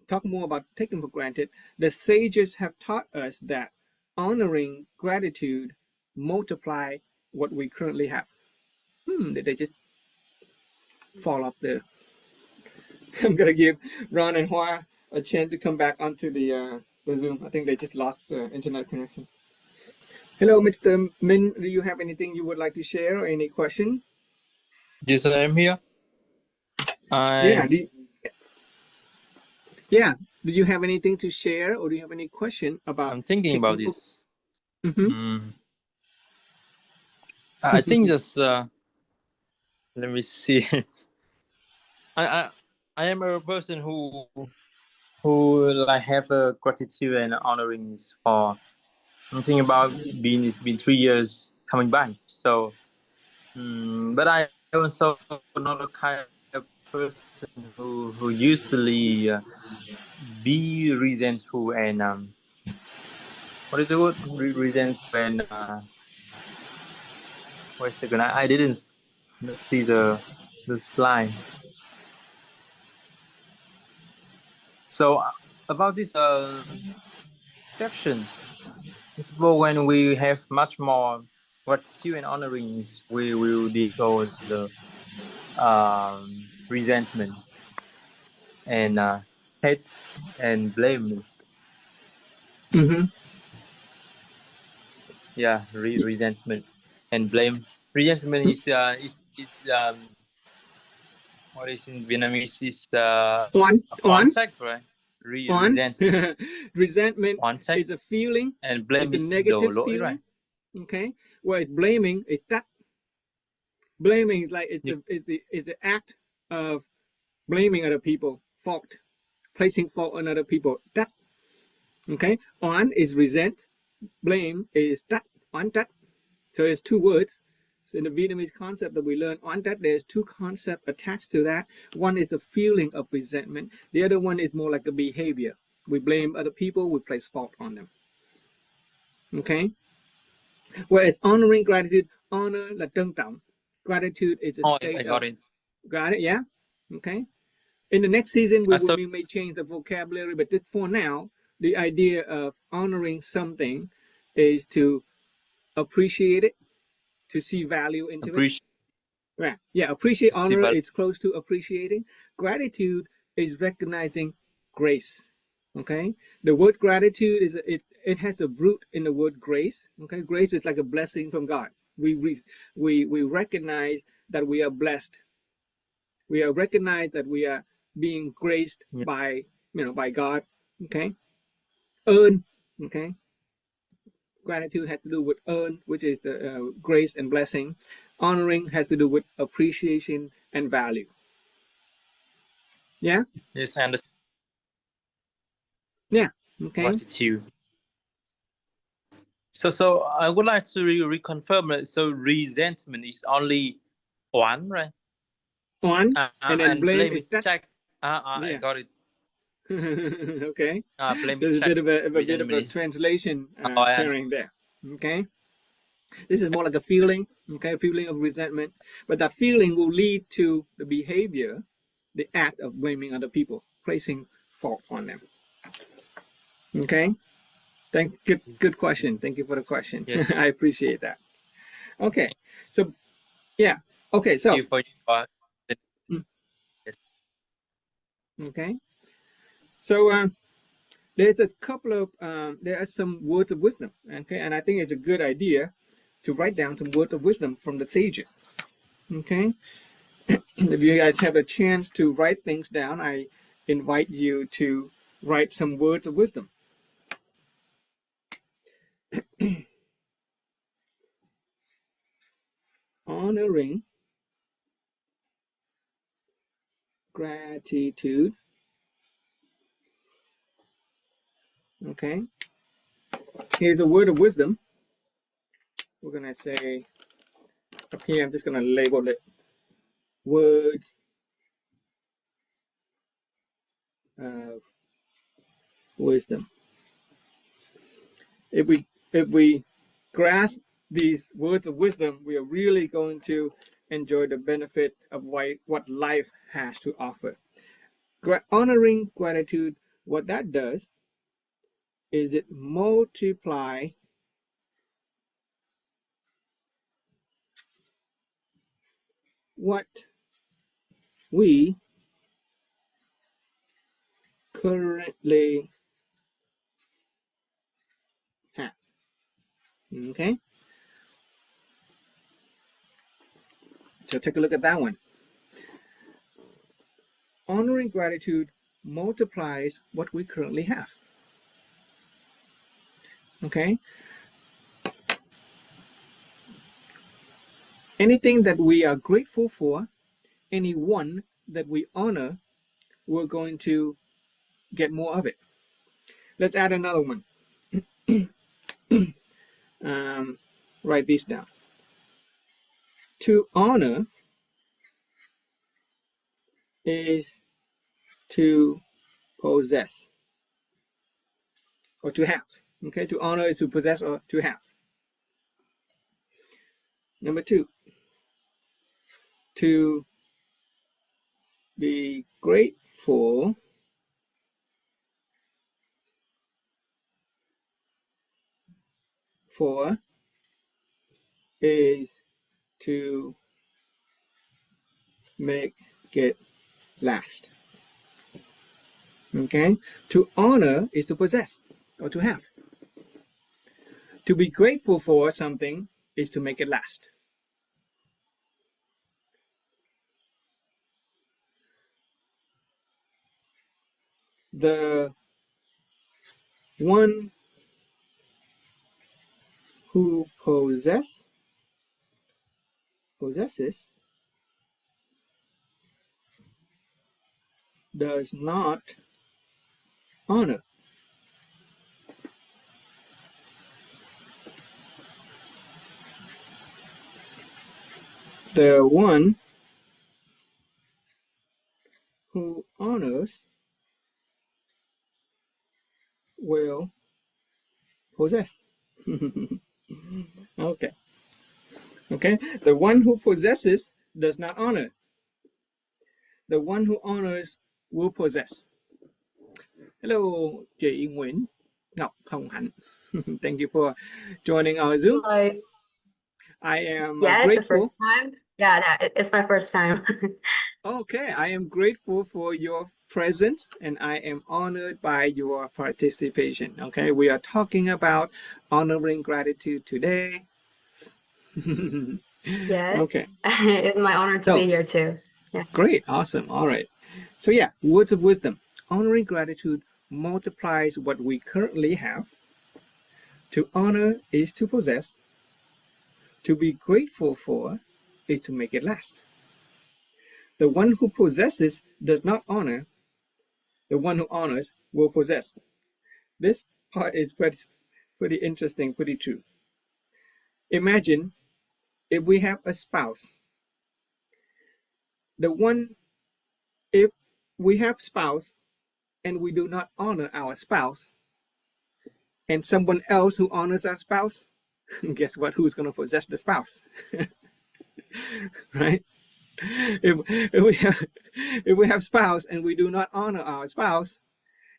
talk more about taking for granted, the sages have taught us that honoring gratitude multiply what we currently have. Did they just fall off the I'm gonna give Ron and Hua a chance to come back onto the Zoom. I think they just lost internet connection. Hello, Mr. Min. Do you have anything you would like to share or any question? Yes, I am here. Yeah. Do you have anything to share, or do you have any question about? I'm thinking about this. I think just let me see. I am a person who like have a gratitude and honoring for. I'm thinking about it's been 3 years coming by. So, but I also not a kind of person who usually be resentful and what is the word? Resentful and wait a second. I didn't see the slide. So about this section, suppose when we have much more gratitude and honorings, we will dissolve the resentment and hate and blame. Yeah, resentment and blame. Resentment is what is in Vietnamese is right? Resentment. Resentment is a feeling, and blame is a negative feeling. Right? Okay, whereas blaming is that. Blaming is like is the act of blaming other people, fault, placing fault on other people. That. Okay, on is resent, blame is that, on that. So it's two words. So in the Vietnamese concept that we learn on that, there's two concepts attached to that. One is a feeling of resentment. The other one is more like a behavior. We blame other people, we place fault on them. Okay? Whereas honoring gratitude, honor là trân trọng. Gratitude is a state I got it. Got it, yeah? Okay. In the next season, we may change the vocabulary, but for now, the idea of honoring something is to appreciate it, to see value into it. Right. Yeah. Appreciate, honor Simple. is close to appreciating. Gratitude is recognizing grace. Okay. The word gratitude is it has a root in the word grace. Okay. Grace is like a blessing from God. We recognize that we are blessed. We are recognized that we are being graced Yeah. by by God. Okay. Earn. Okay. Gratitude has to do with earn, which is the grace and blessing. Honoring has to do with appreciation and value. Yeah. Yes, I understand. Yeah. Okay. Gratitude. So I would like to reconfirm that. So resentment is only one, right? On and then And blame blame is is that. check. I Yeah. got it. Okay. Blame So is there's a check. bit of a bit of Resentment a is. translation I sharing there. Okay. This is more like a feeling. Okay, a feeling of resentment, but that feeling will lead to the behavior, the act of blaming other people, placing fault on them. Okay. Good question. Thank you for the question. Yes. I appreciate that. Okay. So yeah. Okay. Thank So you for your. mm, Yes. okay. So there's a couple of there are some words of wisdom. Okay, and I think it's a good idea to write down some words of wisdom from the sages. Okay. If you guys have a chance to write things down, I invite you to write some words of wisdom. Honoring gratitude. Okay. Here's a word of wisdom. We're going to say up here, I'm just going to label it words of wisdom. If we grasp these words of wisdom, we are really going to enjoy the benefit of what life has to offer. Honoring gratitude, what that does is it multiply what we currently have. Okay, so take a look at that one. Honoring gratitude multiplies what we currently have. Okay, anything that we are grateful for, anyone that we honor, we're going to get more of it. Let's add another one. Write these down. To honor is to possess or to have. Okay, to honor is to possess or to have. Number two, to be grateful for is to make it last. Okay, to honor is to possess or to have. To be grateful for something is to make it last. The one who possesses does not honor. The one who honors will possess. Okay. Okay. The one who possesses does not honor. The one who honors will possess. Hello, chị Nguyễn Ngọc Hồng Hạnh. Thank you for joining our Zoom. Hello. I am Yeah, it's the first grateful. time. Yeah, it's my first time. Okay, I am grateful for your presence and I am honored by your participation. Okay, we are talking about honoring gratitude today. Yes. Okay, It's my honor to be so here too. Yeah. great, awesome. All right. So, yeah, words of wisdom. Honoring gratitude multiplies what we currently have. To honor is to possess. To be grateful for is to make it last. The one who possesses does not honor, the one who honors will possess. This part is pretty interesting, pretty true. Imagine if we have a spouse. The one, if we have spouse and we do not honor our spouse, and someone else who honors our spouse, guess what? Who's going to possess the spouse? Right? If we have spouse and we do not honor our spouse,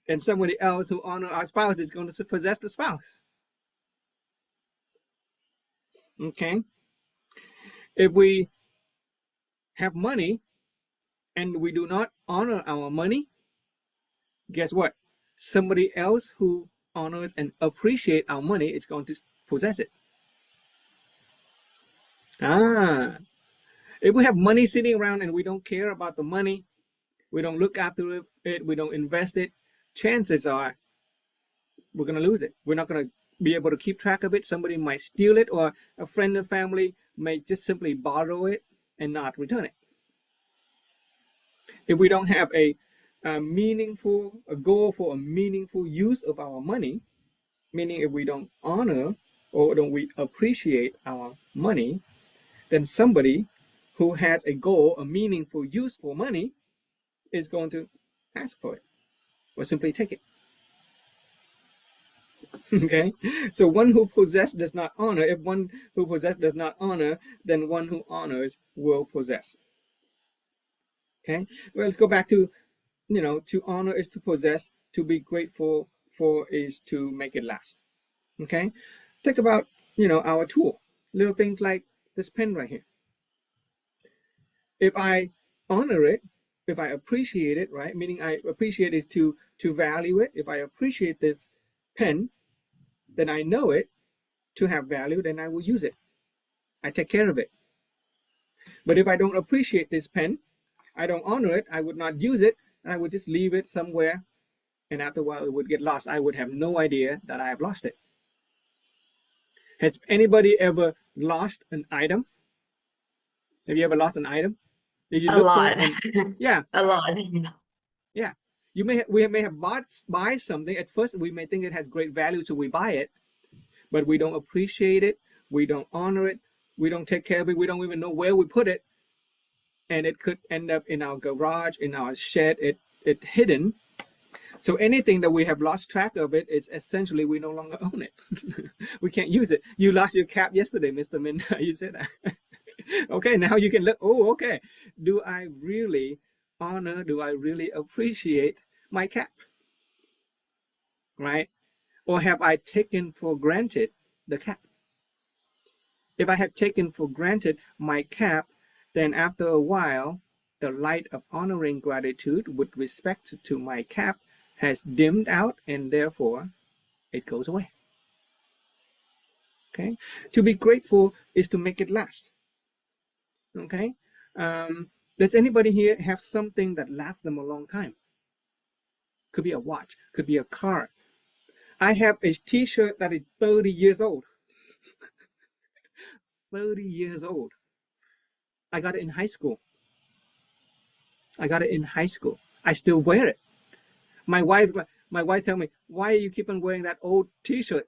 and somebody else who honor our spouse is going to possess the spouse. Okay? If we have money and we do not honor our money, guess what? Somebody else who honors and appreciate our money is going to possess it. If we have money sitting around and we don't care about the money, we don't look after it, we don't invest it, chances are we're going to lose it. We're not going to be able to keep track of it. Somebody might steal it, or a friend or family may just simply borrow it and not return it. If we don't have a goal for a meaningful use of our money, meaning if we don't honor or don't we appreciate our money, then somebody who has a goal, a meaningful use for money, is going to ask for it or simply take it. Okay, so one who possesses does not honor. If one who possesses does not honor, then one who honors will possess. Okay, well, let's go back to, to honor is to possess, to be grateful for is to make it last. Okay, think about, our tool, little things like this pen right here. If I honor it, if I appreciate it, right, meaning I appreciate is to value it. If I appreciate this pen, then I know it to have value, then I will use it. I take care of it. But if I don't appreciate this pen, I don't honor it, I would not use it, and I would just leave it somewhere, and after a while it would get lost. I would have no idea that I have lost it. Has anybody ever lost an item? Have you ever lost an item? Did you A look for lot. it? Yeah. A lot. Yeah. We may have buy something. At first, we may think it has great value, so we buy it, but we don't appreciate it. We don't honor it. We don't take care of it. We don't even know where we put it, and it could end up in our garage, in our shed. It hidden. So anything that we have lost track of it is essentially we no longer own it. We can't use it. You lost your cap yesterday, Mr. Min. You said that. Okay, now you can look. Oh, okay. Do I really honor? Do I really appreciate my cap? Right? Or have I taken for granted the cap? If I have taken for granted my cap, then after a while, the light of honoring gratitude with respect to my cap has dimmed out, and therefore it goes away. Okay, to be grateful is to make it last. Okay, does anybody here have something that lasts them a long time? Could be a watch, could be a car. I have a t-shirt that is 30 years old. 30 years old. I got it in high school. I still wear it. My wife tell me, why you keep on wearing that old t-shirt?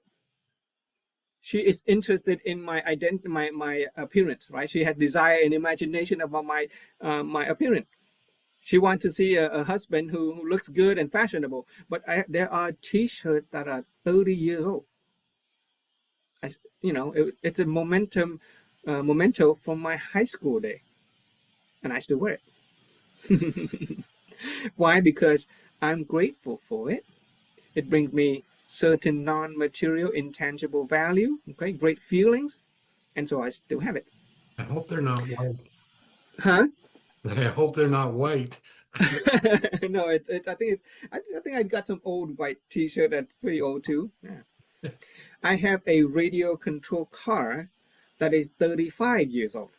She is interested in my identity, my appearance, right? She has desire and imagination about my appearance. She wants to see a husband who looks good and fashionable. But there are t-shirts that are 30 years old. It's a memento from my high school day, and I still wear it. Why? Because I'm grateful for it. It brings me certain non-material, intangible value, okay, great feelings, and so I still have it. I hope they're not white. Huh? I hope they're not white. No, I think I got some old white T-shirt that's pretty old too. Yeah. I have a radio control car that is 35 years old.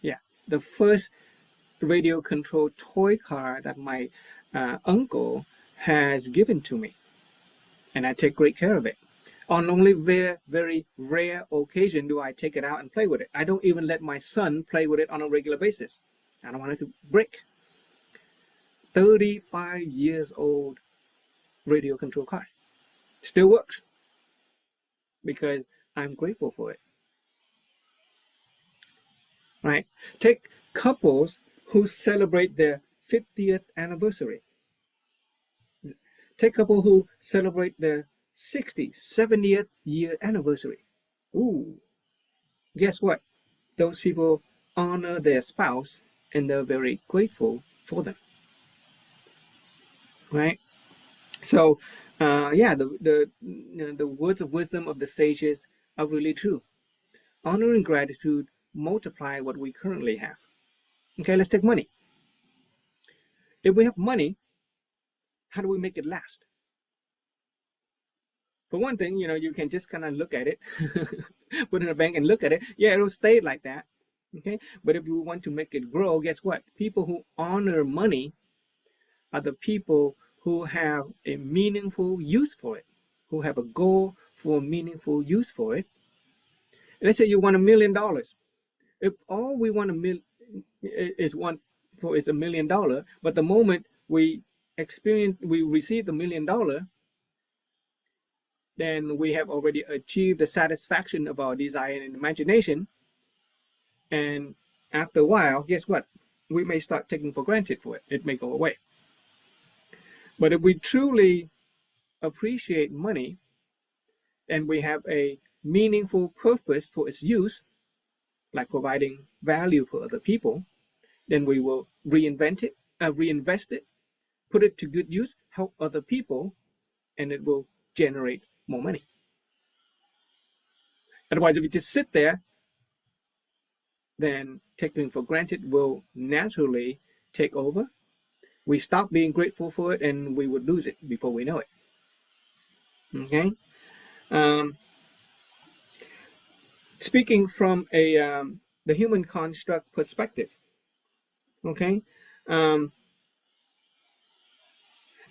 Yeah, the first radio control toy car that my uncle has given to me, and I take great care of it. On only very rare occasion do I take it out and play with it. I don't even let my son play with it on a regular basis. I don't want it to break. 35 years old radio control car. Still works because I'm grateful for it. Right? Take couples who celebrate their 50th anniversary. Take couple who celebrate their 60th, 70th year anniversary. Ooh, guess what? Those people honor their spouse and they're very grateful for them. Right? So, yeah, the words of wisdom of the sages are really true. Honor and gratitude multiply what we currently have. Okay, let's take money. If we have money, how do we make it last? For one thing, you can just kind of look at it, put it in a bank and look at it. Yeah, it'll stay like that. Okay, but if you want to make it grow, guess what? People who honor money are the people who have a meaningful use for it, who have a goal for a meaningful use for it. Let's say you want $1 million. If all we want is $1 million, but the moment we receive the $1 million, then we have already achieved the satisfaction of our desire and imagination. And after a while, guess what? We may start taking for granted for it. It may go away. But if we truly appreciate money and we have a meaningful purpose for its use, like providing value for other people, then we will reinvest it, put it to good use, help other people, and it will generate more money. Otherwise, if you just sit there, then taking for granted will naturally take over. We stop being grateful for it and we would lose it before we know it. Okay. Speaking from the human construct perspective, okay,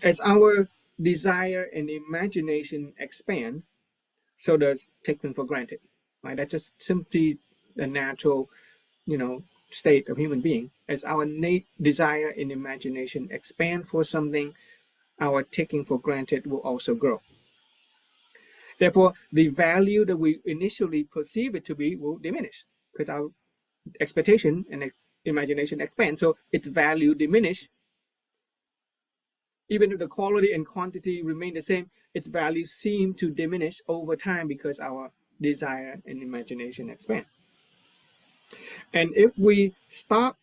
as our desire and imagination expand, so does taking for granted. Right? That's just simply the natural, state of human being. As our innate desire and imagination expand for something, our taking for granted will also grow. Therefore, the value that we initially perceive it to be will diminish because our expectation and imagination expand. So its value diminish. Even if the quality and quantity remain the same, its value seem to diminish over time because our desire and imagination expand. And if we stop,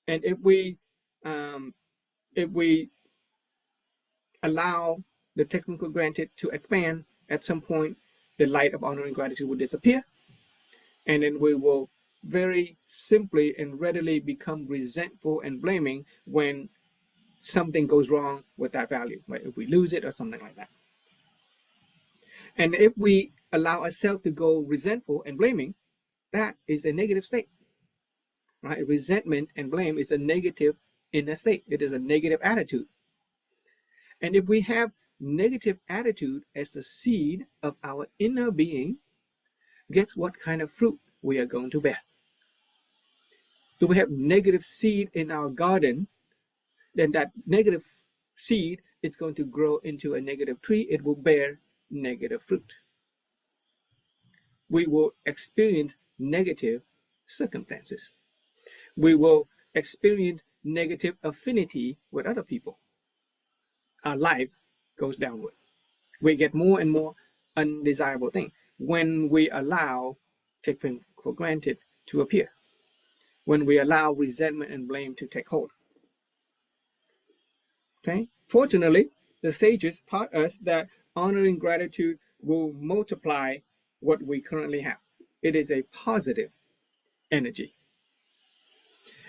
and if we allow the taking for granted to expand, at some point, the light of honor and gratitude will disappear, and then we will very simply and readily become resentful and blaming when something goes wrong with that value, right? If we lose it or something like that. And if we allow ourselves to go resentful and blaming, that is a negative state, right? Resentment and blame is a negative inner state. It is a negative attitude. And if we have negative attitude as the seed of our inner being, guess what kind of fruit we are going to bear? If we have negative seed in our garden, then that negative seed is going to grow into a negative tree. It will bear negative fruit. We will experience negative circumstances. We will experience negative affinity with other people. Our life goes downward. We get more and more undesirable things when we allow taking for granted to appear, when we allow resentment and blame to take hold. Okay? Fortunately, the sages taught us that honoring gratitude will multiply what we currently have. it is a positive energy.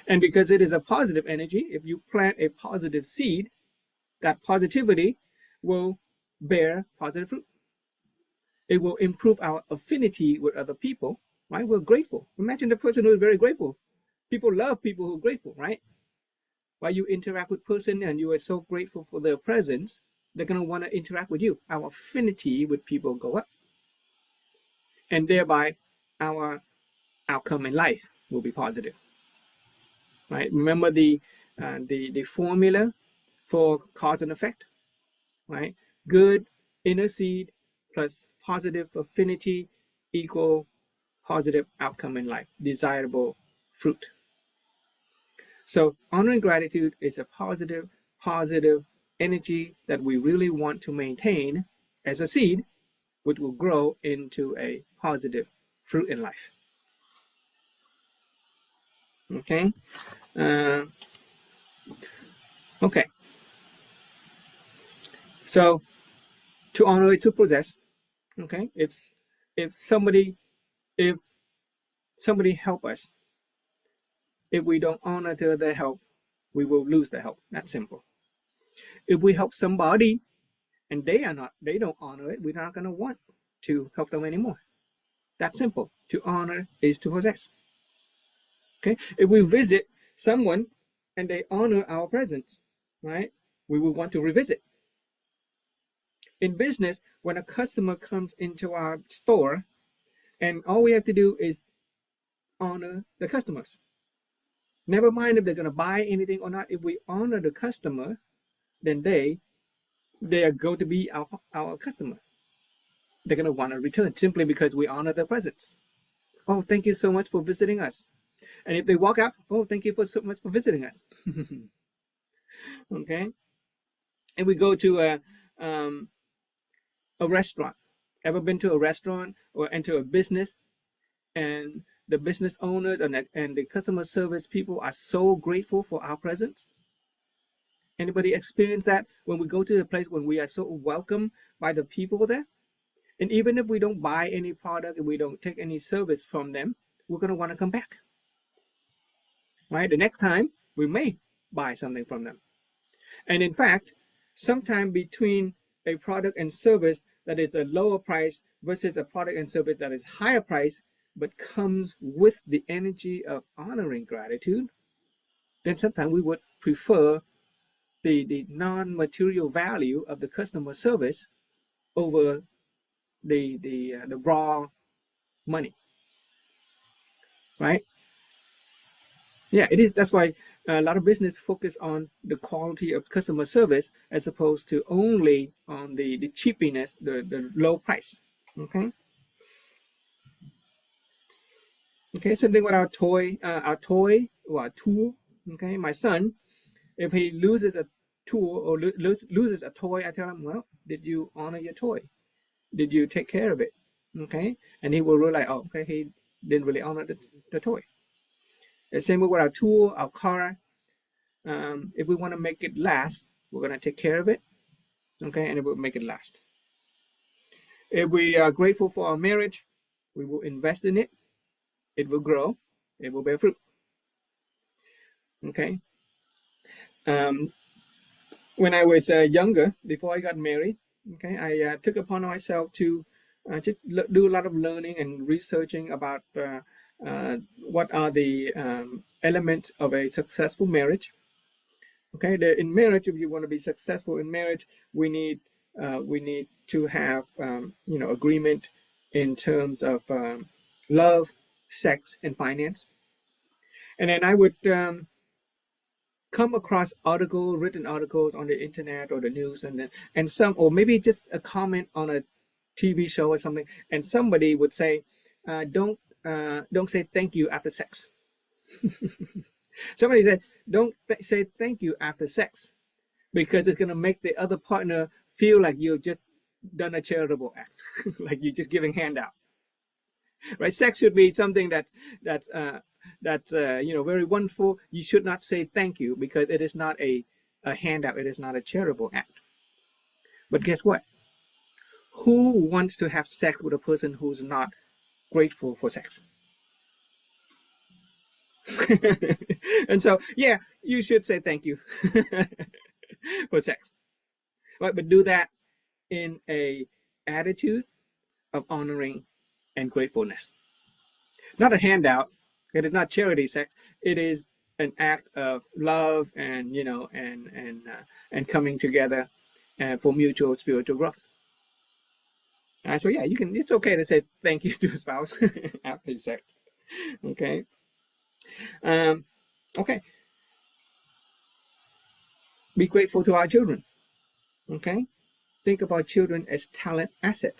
And because it is a positive energy, if you plant a positive seed, that positivity will bear positive fruit. It will improve our affinity with other people, right? We're grateful. Imagine the person who is very grateful. People love people who are grateful, right? While you interact with person and you are so grateful for their presence, they're going to want to interact with you. Our affinity with people go up. And thereby our outcome in life will be positive, right? Remember the formula for cause and effect, right? Good inner seed plus positive affinity equal positive outcome in life, desirable fruit. So honoring gratitude is a positive energy that we really want to maintain as a seed, which will grow into a positive fruit in life. Okay. Okay. So to honor is to possess. Okay. If somebody help us, if we don't honor their help, we will lose the help. That's simple. If we help somebody and they don't honor it, we're not going to want to help them anymore. That's simple. To honor is to possess. Okay. If we visit someone and they honor our presence, right, we will want to revisit. In business, when a customer comes into our store, and all we have to do is honor the customers. Never mind if they're going to buy anything or not. If we honor the customer, then they are going to be our customer. They're going to want to return simply because we honor their presence. Oh, thank you so much for visiting us. And if they walk out, oh, thank you so much for visiting us. Okay. And we go to a restaurant. Ever been to a restaurant or enter a business and the business owners and the customer service people are so grateful for our presence? Anybody experience that when we go to the place when we are so welcomed by the people there? And even if we don't buy any product and we don't take any service from them, we're going to want to come back. Right? The next time we may buy something from them. And in fact, sometime between a product and service that is a lower price versus a product and service that is higher price, but comes with the energy of honoring gratitude, then sometimes we would prefer the non-material value of the customer service over the raw money, right? Yeah, it is. That's why a lot of business focus on the quality of customer service as opposed to only on the cheapness, the low price. Okay. Okay. Same thing with our toy or our tool. Okay. My son, if he loses a tool or loses a toy, I tell him, well, did you honor your toy? Did you take care of it? Okay. And he will realize, oh, okay, he didn't really honor the toy. The same with our tool, our car. If we want to make it last, we're going to take care of it. Okay. And it will make it last. If we are grateful for our marriage, we will invest in it. It will grow. It will bear fruit. Okay. When I was younger, before I got married, okay, I took upon myself to just do a lot of learning and researching about what are the elements of a successful marriage. Okay, in marriage, if you want to be successful in marriage, we need to have agreement in terms of love, sex, and finance. And then I would come across written articles on the internet or the news, and some, or maybe just a comment on a TV show or something, and somebody would say, "Don't say thank you after sex." Somebody said, "Don't say thank you after sex, because it's going to make the other partner feel like you've just done a charitable act, like you're just giving handout." Right? Sex should be something that's very wonderful. You should not say thank you because it is not a handout. It is not a charitable act. But guess what? Who wants to have sex with a person who's not grateful for sex. And so, yeah, you should say thank you for sex, right? But do that in a attitude of honoring and gratefulness, not a handout. It is not charity sex. It is an act of love and and coming together for mutual spiritual growth. So yeah, you can. It's okay to say thank you to a spouse after sex. Okay. Okay. Be grateful to our children. Okay. Think of our children as talent asset.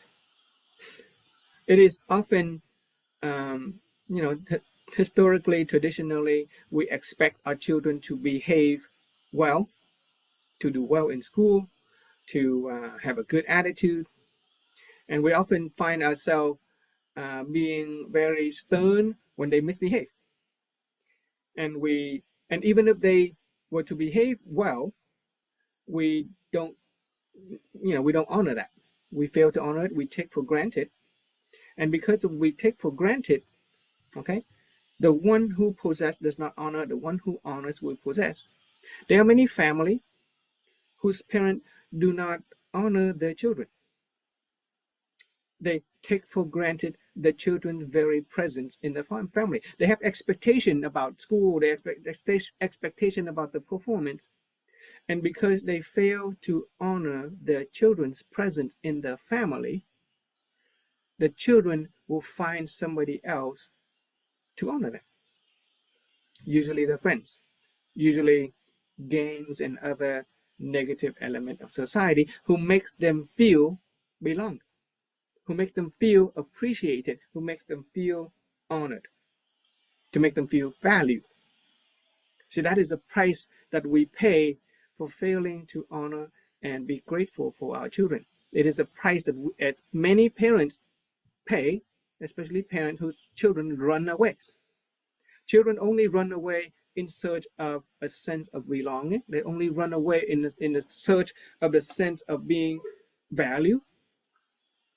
It is often, you know, historically, traditionally, we expect our children to behave well, to do well in school, to have a good attitude, and we often find ourselves being very stern when they misbehave. And even if they were to behave well, we don't we don't honor that. We fail to honor it. We take for granted, and because we take for granted, okay, the one who possesses does not honor, the one who honors will possess. There are many families whose parents do not honor their children. They take for granted the children's very presence in the family. They have expectation about school, they expect expectation about the performance. And because they fail to honor their children's presence in the family, the children will find somebody else to honor them. Usually their friends, usually gangs and other negative element of society who makes them feel belong, who makes them feel appreciated, who makes them feel honored, to make them feel valued. See, that is a price that we pay for failing to honor and be grateful for our children. It is a price that many parents pay, especially parents whose children run away. Children only run away in search of a sense of belonging. They only run away in the search of the sense of being valued,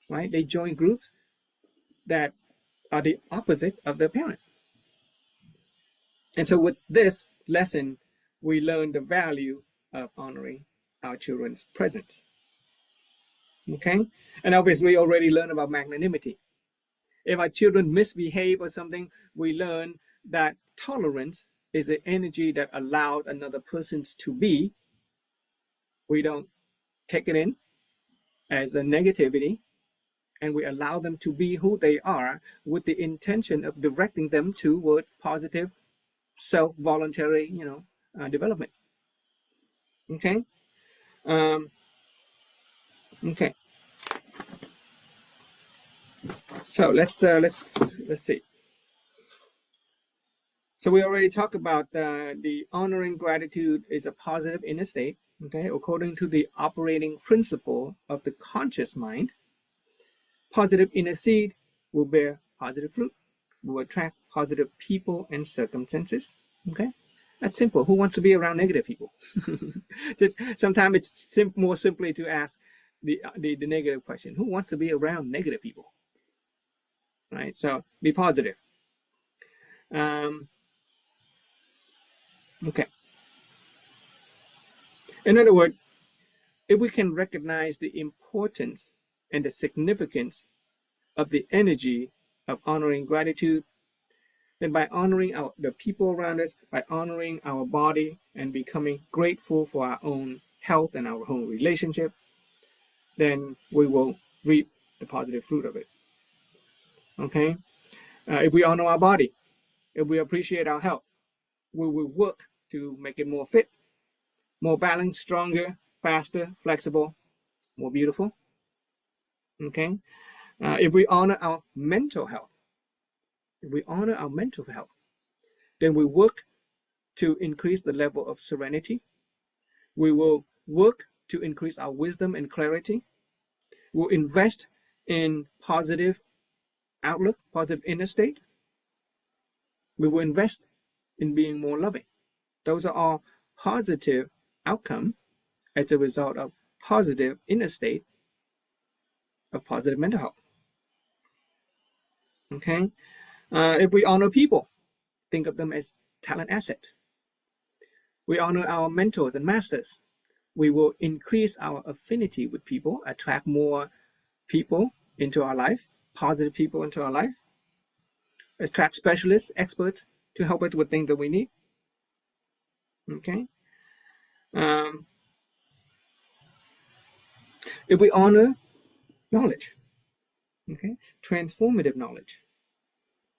right? They join groups that are the opposite of their parent. And so with this lesson, we learn the value of honoring our children's presence. Okay? And obviously we already learned about magnanimity. If our children misbehave or something, we learn that tolerance is the energy that allows another person to be. We don't take it in as a negativity, and we allow them to be who they are with the intention of directing them toward positive self-voluntary development. Okay. Okay, so let's see. So we already talked about the honoring gratitude is a positive inner state. Okay, according to the operating principle of the conscious mind, positive inner seed will bear positive fruit, will attract positive people and circumstances. Okay, that's simple. Who wants to be around negative people? Just sometimes it's more simply to ask the negative question: who wants to be around negative people? Right. So be positive. Okay. In other words, if we can recognize the importance and the significance of the energy of honoring gratitude, then by honoring the people around us, by honoring our body and becoming grateful for our own health and our own relationship, then we will reap the positive fruit of it. Okay? If we honor our body, if we appreciate our health, we will work to make it more fit, more balanced, stronger, faster, flexible, more beautiful. Okay? If we honor our mental health, then we work to increase the level of serenity. We will work to increase our wisdom and clarity. We'll invest in positive outlook, positive inner state. We will invest in being more loving. Those are all positive outcomes as a result of positive inner state of positive mental health. Okay. If we honor people, think of them as talent asset. We honor our mentors and masters. We will increase our affinity with people, attract more people into our life, positive people into our life, attract specialists, experts to help us with things that we need. Okay. If we honor knowledge, okay, transformative knowledge.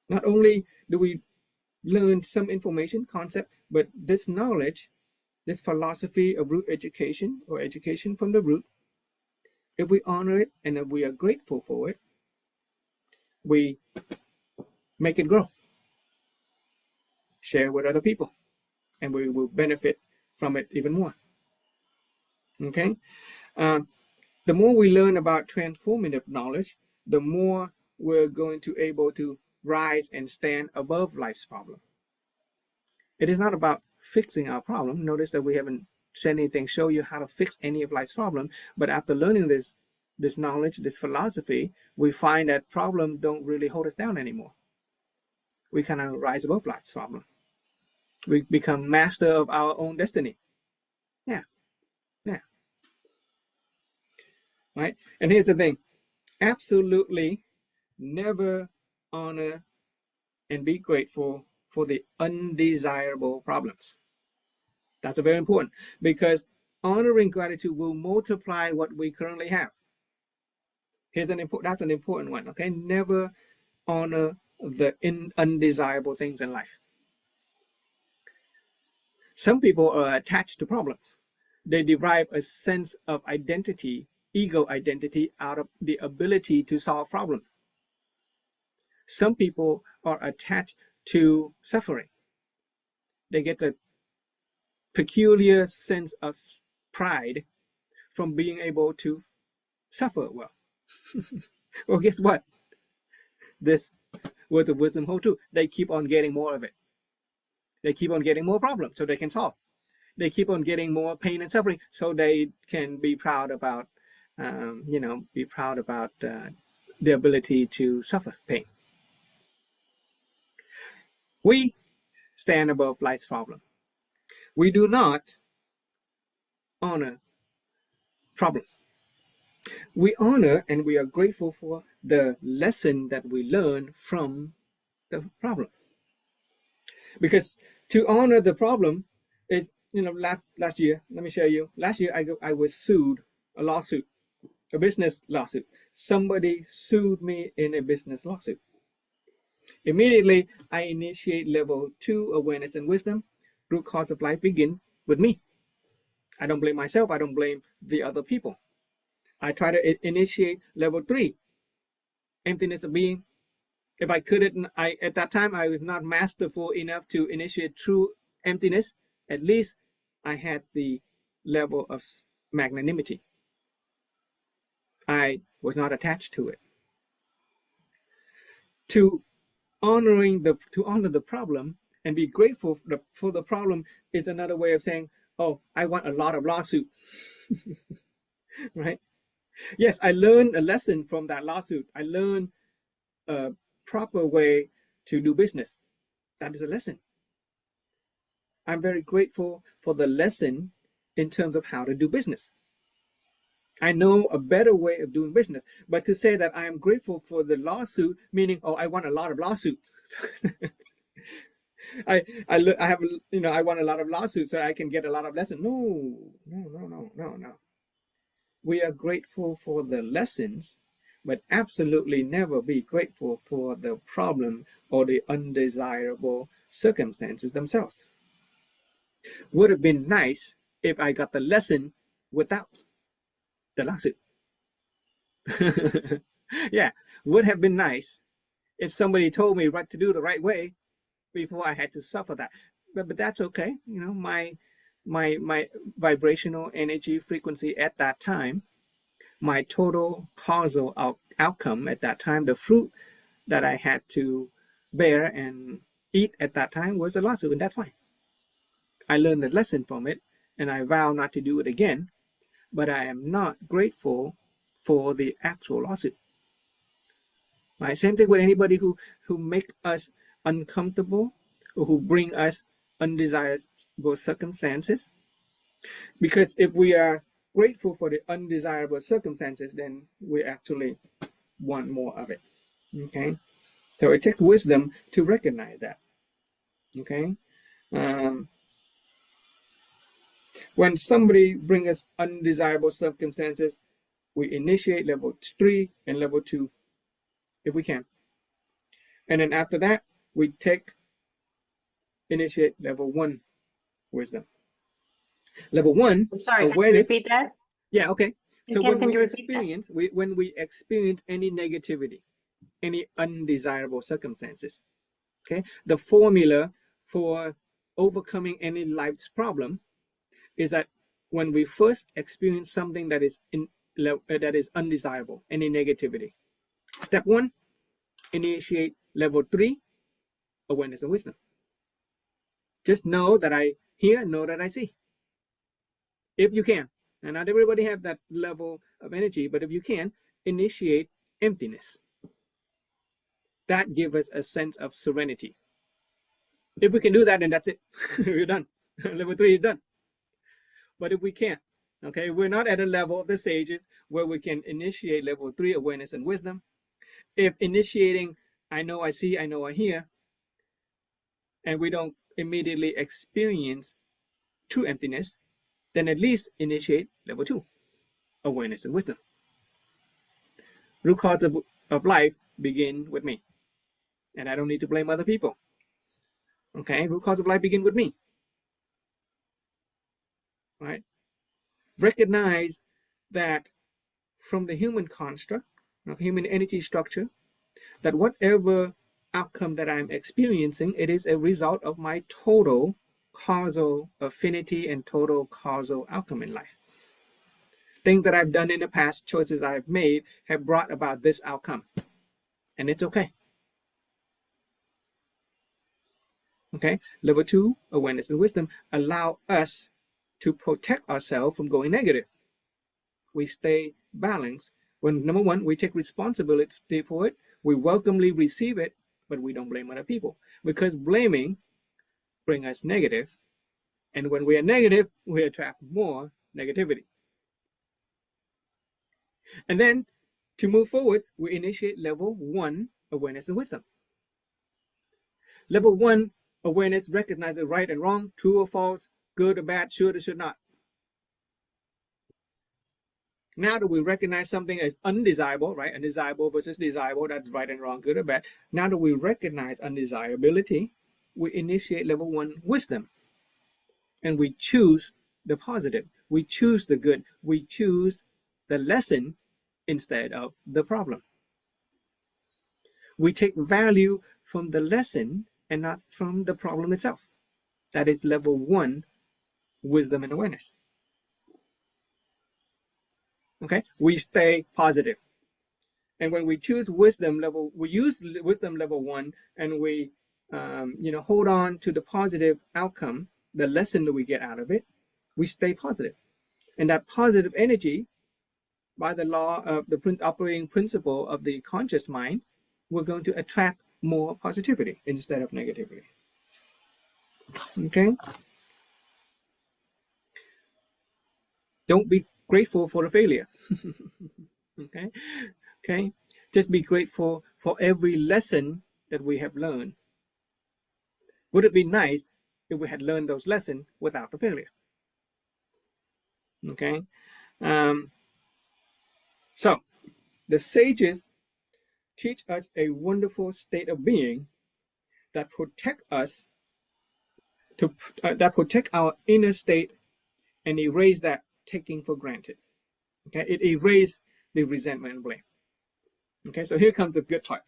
Not only do we learn some information, concept, but this knowledge, this philosophy of root education or education from the root, if we honor it and if we are grateful for it, we make it grow, share with other people, and we will benefit from it even more. Okay. The more we learn about transformative knowledge, the more we're going to able to rise and stand above life's problem. It is not about fixing our problem. Notice that we haven't said anything show you how to fix any of life's problem, but after learning this knowledge, this philosophy, we find that problems don't really hold us down anymore. We kind of rise above life's problem. We become master of our own destiny. Yeah. Right. And here's the thing, absolutely never honor and be grateful for the undesirable problems. That's very important, because honoring gratitude will multiply what we currently have. That's an important one. Okay. Never honor the undesirable things in life. Some people are attached to problems. They derive a sense of identity, ego identity, out of the ability to solve problems. Some people are attached to suffering. They get a peculiar sense of pride from being able to suffer well. Well, guess what? This word of wisdom hold true. They keep on getting more of it. They keep on getting more problems so they can solve. They keep on getting more pain and suffering so they can be proud about, be proud about the ability to suffer pain. We stand above life's problem. We do not honor problem. We honor and we are grateful for the lesson that we learn from the problem. Because to honor the problem is, last year, let me show you. Last year I was sued, a business lawsuit. Somebody sued me in a business lawsuit. Immediately, I initiate level 2 awareness and wisdom. Root cause of life begin with me. I don't blame myself. I don't blame the other people. I try to initiate level 3, emptiness of being. If I couldn't, at that time, I was not masterful enough to initiate true emptiness. At least I had the level of magnanimity. I was not attached to it. To honor the problem and be grateful for the problem is another way of saying, oh, I want a lot of lawsuit. Right? Yes, I learned a lesson from that lawsuit. I learned a proper way to do business. That is a lesson. I'm very grateful for the lesson in terms of how to do business. I know a better way of doing business. But to say that I am grateful for the lawsuit, meaning, oh, I want a lot of lawsuits. I want a lot of lawsuits so I can get a lot of lessons. No. We are grateful for the lessons, but absolutely never be grateful for the problem or the undesirable circumstances themselves. Would have been nice if I got the lesson without the lawsuit. Yeah, would have been nice if somebody told me what to do the right way before I had to suffer that. But that's okay. My vibrational energy frequency at that time, my total causal outcome at that time, the fruit that I had to bear and eat at that time was a lawsuit, and that's fine. I learned a lesson from it, and I vow not to do it again, but I am not grateful for the actual lawsuit. right? Same thing with anybody who make us uncomfortable or who bring us undesirable circumstances. Because if we are grateful for the undesirable circumstances, then we actually want more of it. Okay, so it takes wisdom to recognize that. Okay, when somebody brings us undesirable circumstances, we initiate level 3 and level 2 if we can, and then after that we initiate level 1 wisdom. Level 1 I'm sorry, can you awareness. repeat that? Yeah, okay. So Can when you repeat that? when we experience any negativity, any undesirable circumstances, okay, the formula for overcoming any life's problem is that when we first experience something that is undesirable, any negativity, step 1, initiate level 3, awareness and wisdom. Just know that I hear, know that I see. If you can, and not everybody have that level of energy, but if you can, initiate emptiness. That gives us a sense of serenity. If we can do that, then that's it. We're done. Level 3 is done. But if we can't, okay, we're not at a level of the sages where we can initiate level 3 awareness and wisdom. If initiating I know I see, I know I hear, and we don't immediately experience true emptiness, then at least initiate level 2 awareness and wisdom. Root cause of life begin with me, and I don't need to blame other people. Okay, root cause of life begin with me. Right? Recognize that from the human construct, human energy structure, that whatever outcome that I'm experiencing, it is a result of my total causal affinity and total causal outcome in life. Things that I've done in the past, choices I've made, have brought about this outcome, and it's okay. Okay, level 2, awareness and wisdom, allow us to protect ourselves from going negative. We stay balanced. When number 1, we take responsibility for it, we welcomely receive it, but we don't blame other people, because blaming brings us negative, and when we are negative, we attract more negativity. And then to move forward, we initiate level 1, awareness and wisdom. Level 1 awareness recognizes right and wrong, true or false, good or bad, should or should not. Now that we recognize something as undesirable, right? Undesirable versus desirable, that's right and wrong, good or bad. Now that we recognize undesirability, we initiate level 1 wisdom. And we choose the positive. We choose the good. We choose the lesson instead of the problem. We take value from the lesson and not from the problem itself. That is level 1, wisdom and awareness. Okay, we stay positive. And when we choose wisdom level, we use wisdom level 1, and we hold on to the positive outcome, the lesson that we get out of it, we stay positive. And that positive energy, by the law of the operating principle of the conscious mind, we're going to attract more positivity instead of negativity. Okay? Don't be grateful for the failure. Okay? Okay? Just be grateful for every lesson that we have learned. Would it be nice if we had learned those lessons without the failure? Okay? So, the sages teach us a wonderful state of being that protect us, that protect our inner state and erase that taking for granted. Okay, it erases the resentment and blame. Okay, so here comes the good part.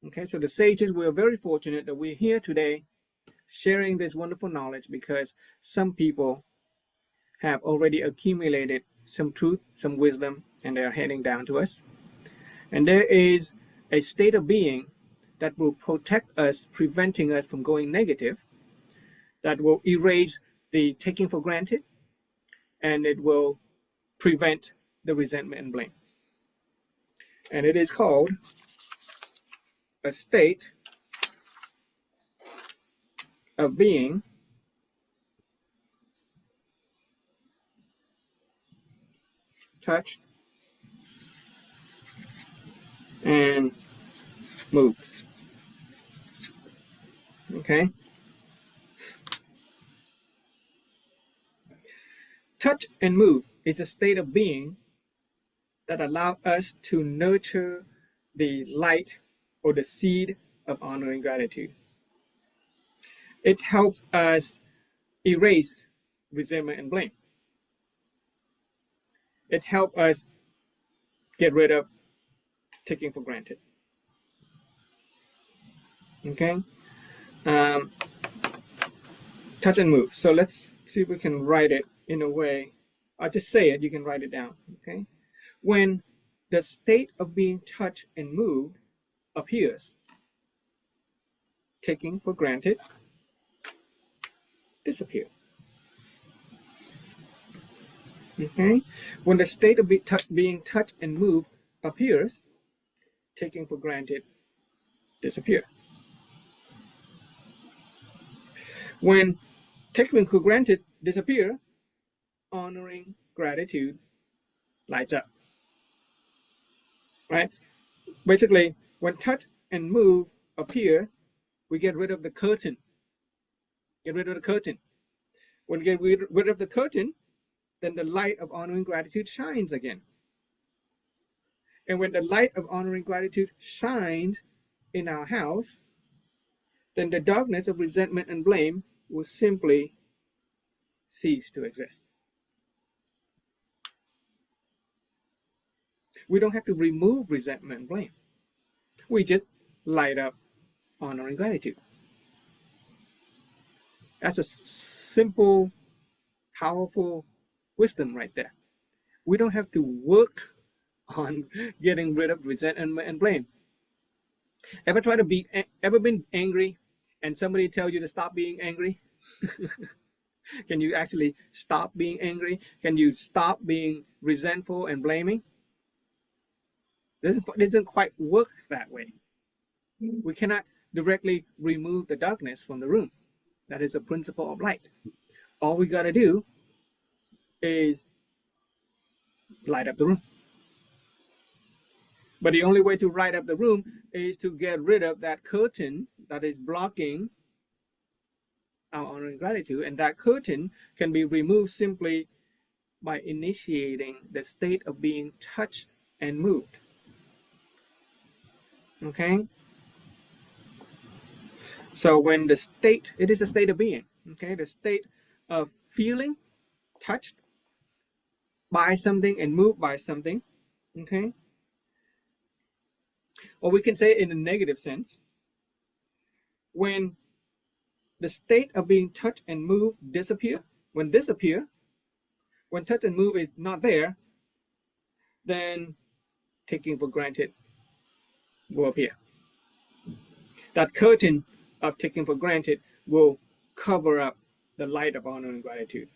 Okay, so the sages, we are very fortunate that we're here today sharing this wonderful knowledge, because some people have already accumulated some truth, some wisdom, and they're heading down to us. And there is a state of being that will protect us, preventing us from going negative, that will erase the taking for granted, and it will prevent the resentment and blame. and it is called a state of being touched and moved. Okay. Touch and move is a state of being that allow us to nurture the light or the seed of honor and gratitude. It helps us erase resentment and blame. It helps us get rid of taking for granted. Okay. Touch and move. So let's see if we can write it in a way. I'll just say it, you can write it down. Okay. When the state of being touched and moved appears, taking for granted disappear. Okay. When the state of being touched and moved appears, taking for granted disappear. When taking for granted disappear, honoring gratitude lights up. Right? Basically, when touch and move appear, we get rid of the curtain. Get rid of the curtain. When we get rid of the curtain, then the light of honoring gratitude shines again. And when the light of honoring gratitude shines in our house, then the darkness of resentment and blame will simply cease to exist. We don't have to remove resentment and blame. We just light up honor and gratitude. That's a simple, powerful wisdom right there. We don't have to work on getting rid of resentment and blame. Ever been angry and somebody tell you to stop being angry? Can you actually stop being angry? Can you stop being resentful and blaming? It doesn't quite work that way. We cannot directly remove the darkness from the room. That is a principle of light. All we got to do is light up the room. But the only way to light up the room is to get rid of that curtain that is blocking our honor and gratitude. And that curtain can be removed simply by initiating the state of being touched and moved. Okay? So when the state, it is a state of being. Okay? The state of feeling touched by something and moved by something. Okay? Or we can say it in a negative sense. When the state of being touched and moved disappear, when touch and move is not there, then taking for granted will appear. That curtain of taking for granted will cover up the light of honor and gratitude.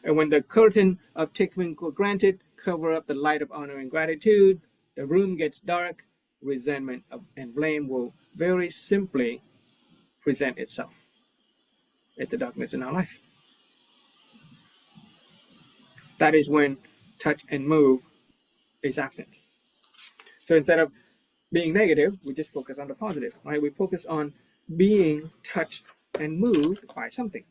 And when the curtain of taking for granted cover up the light of honor and gratitude, the room gets dark, resentment and blame will very simply present itself at the darkness in our life. That is when touch and move is absent. So instead of being negative, we just focus on the positive, right? We focus on being touched and moved by something.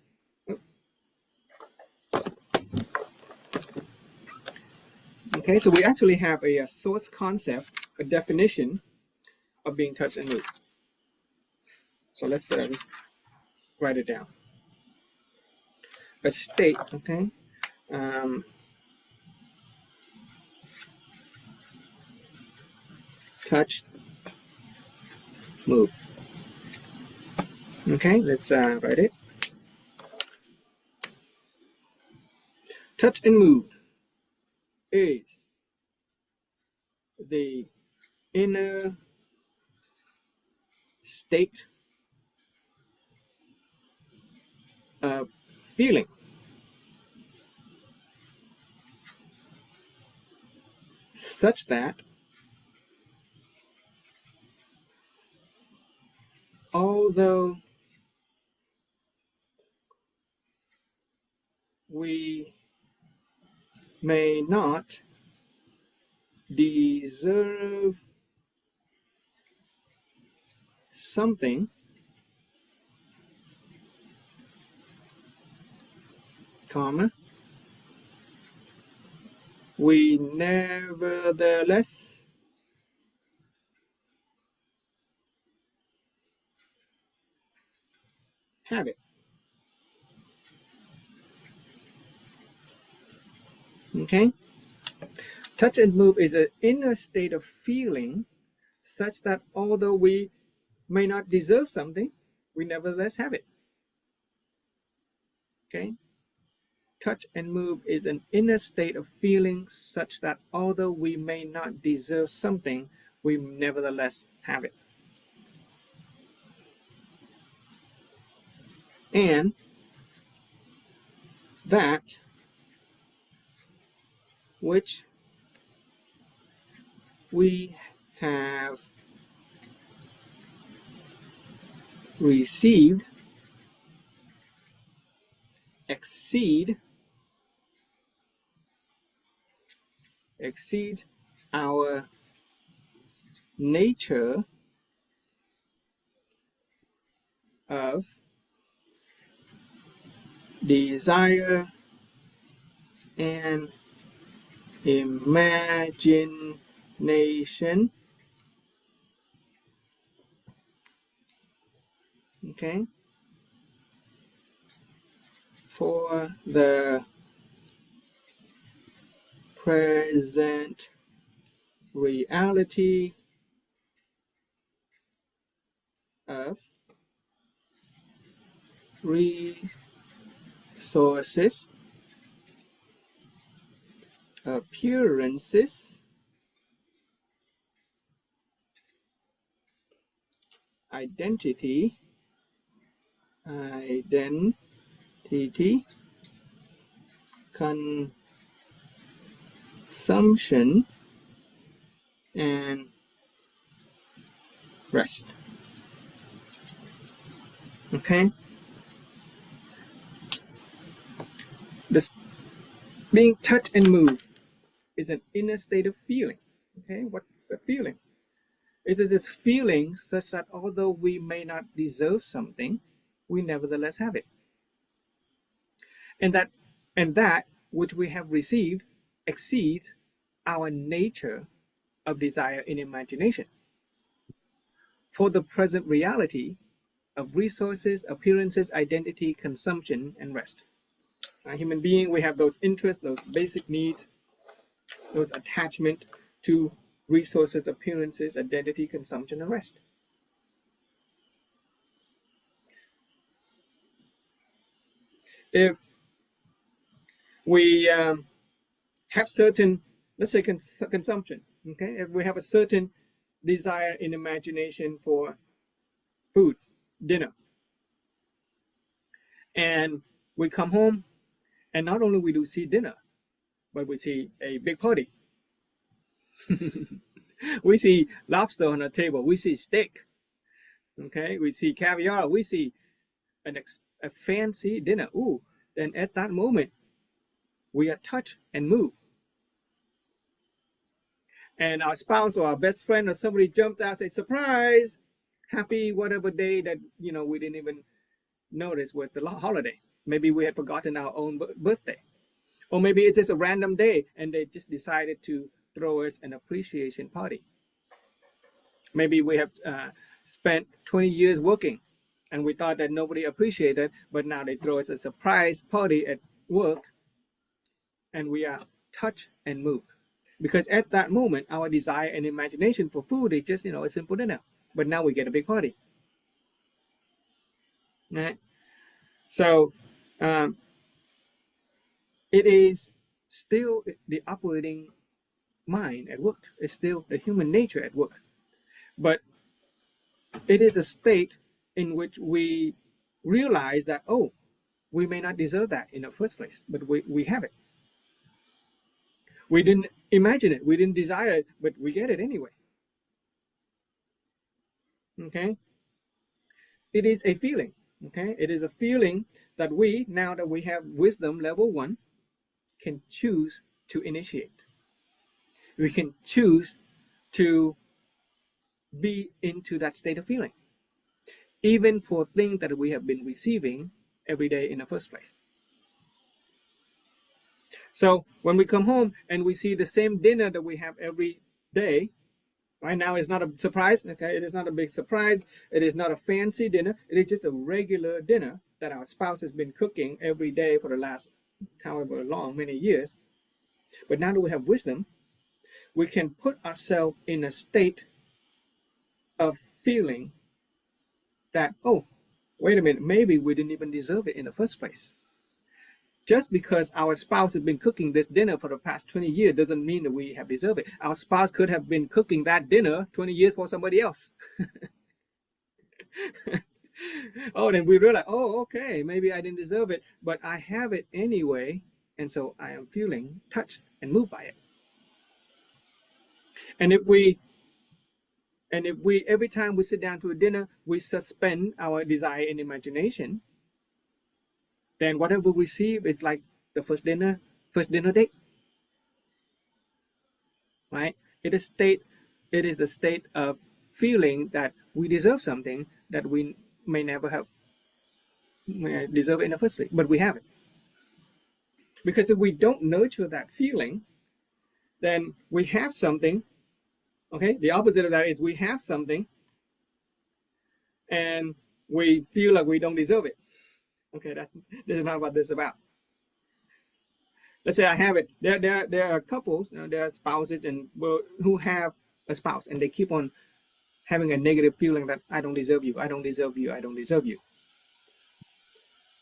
Okay, so we actually have a source concept, a definition of being touched and moved. So let's just write it down. A state, okay? Touch, move. Okay, let's write it. Touch and move is the inner state of feeling such that although we may not deserve something, comma, we nevertheless have it. Okay? Touch and move is an inner state of feeling such that although we may not deserve something, we nevertheless have it. Okay? Touch and move is an inner state of feeling such that although we may not deserve something, we nevertheless have it. And that which we have received exceeds our nature of desire and imagination. Okay, for the present reality of resources, appearances, identity, consumption, and rest. Okay, this being touch and move is an inner state of feeling. Okay, what's the feeling? It is this feeling such that although we may not deserve something, we nevertheless have it. And that which we have received exceeds our nature of desire and imagination. For the present reality of resources, appearances, identity, consumption, and rest. A human being, we have those interests, those basic needs, those attachment to resources, appearances, identity, consumption, and rest. If we have certain, let's say, consumption, okay? If we have a certain desire in imagination for food, dinner, and we come home, and not only we do see dinner, but we see a big party. We see lobster on the table. We see steak. Okay, we see caviar. We see a fancy dinner. Ooh, then at that moment, we are touched and moved. And our spouse or our best friend or somebody jumps out and says, surprise, happy whatever day that, we didn't even notice was the holiday. Maybe we had forgotten our own birthday. Or maybe it's just a random day and they just decided to throw us an appreciation party. Maybe we have spent 20 years working and we thought that nobody appreciated, but now they throw us a surprise party at work and we are touched and moved. Because at that moment, our desire and imagination for food is just, a simple dinner. But now we get a big party. Right? So it is still the operating mind at work. It's still the human nature at work. But it is a state in which we realize that, oh, we may not deserve that in the first place, but we have it. We didn't imagine it, we didn't desire it, but we get it anyway. Okay? it is a feeling. Okay, it is a feeling that we, now that we have wisdom level 1, can choose to initiate. We can choose to be into that state of feeling, even for things that we have been receiving every day in the first place. So when we come home and we see the same dinner that we have every day, right now it's not a surprise. Okay, it is not a big surprise. It is not a fancy dinner. It is just a regular dinner that our spouse has been cooking every day for the last however long, many years. But now that we have wisdom, we can put ourselves in a state of feeling that, oh, wait a minute, maybe we didn't even deserve it in the first place. Just because our spouse has been cooking this dinner for the past 20 years doesn't mean that we have deserved it. Our spouse could have been cooking that dinner 20 years for somebody else. Oh, then we realize, oh, okay, maybe I didn't deserve it, but I have it anyway, and so I am feeling touched and moved by it. And if we every time we sit down to a dinner, we suspend our desire and imagination, then whatever we receive is like the first dinner date, right? It is a state of feeling that we deserve something that we may never have deserved in the first place, but we have it. Because if we don't nurture that feeling, then we have something. Okay, the opposite of that is we have something and we feel like we don't deserve it. Okay, this is not what this is about. Let's say I have it. There are couples, there are spouses and who have a spouse, and they keep on having a negative feeling that I don't deserve you, I don't deserve you, I don't deserve you.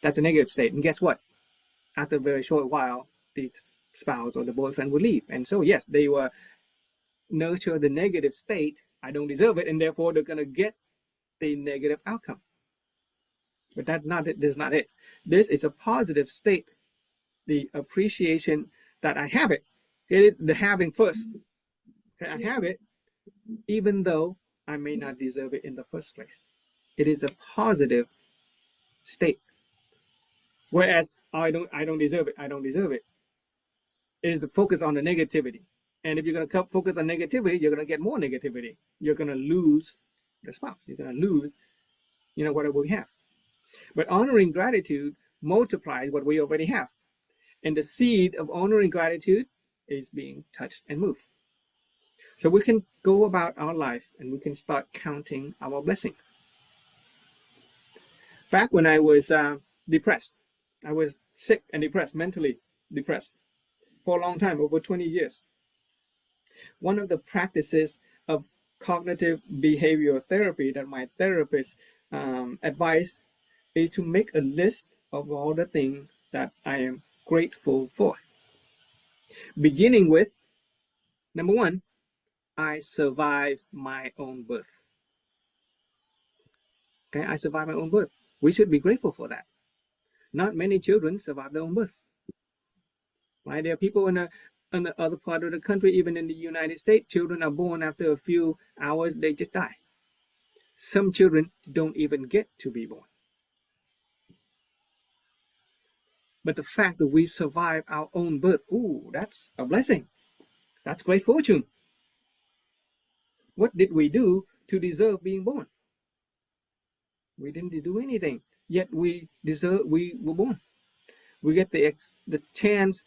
That's a negative state. And guess what? After a very short while, the spouse or the boyfriend will leave. And so yes, they will nurture the negative state, I don't deserve it, and therefore they're going to get the negative outcome. But that's not it. This is not it. This is a positive state. The appreciation that I have it. It is the having first. Okay, I have it, even though I may not deserve it in the first place. It is a positive state. Whereas I don't deserve it. I don't deserve it. It is the focus on the negativity. And if you're going to focus on negativity, you're going to get more negativity. You're going to lose the spouse. You're going to lose, whatever we have. But honoring gratitude multiplies what we already have. And the seed of honoring gratitude is being touched and moved. So we can go about our life and we can start counting our blessings. Back when I was depressed, I was sick and depressed, mentally depressed for a long time, over 20 years. One of the practices of cognitive behavioral therapy that my therapist advised is to make a list of all the things that I am grateful for. Beginning with, number 1, I survived my own birth. Okay, I survived my own birth. We should be grateful for that. Not many children survive their own birth. Right? There are people in the other part of the country, even in the United States, children are born after a few hours, they just die. Some children don't even get to be born. But the fact that we survive our own birth, ooh, that's a blessing. That's great fortune. What did we do to deserve being born? We didn't do anything, yet we were born. We get the chance,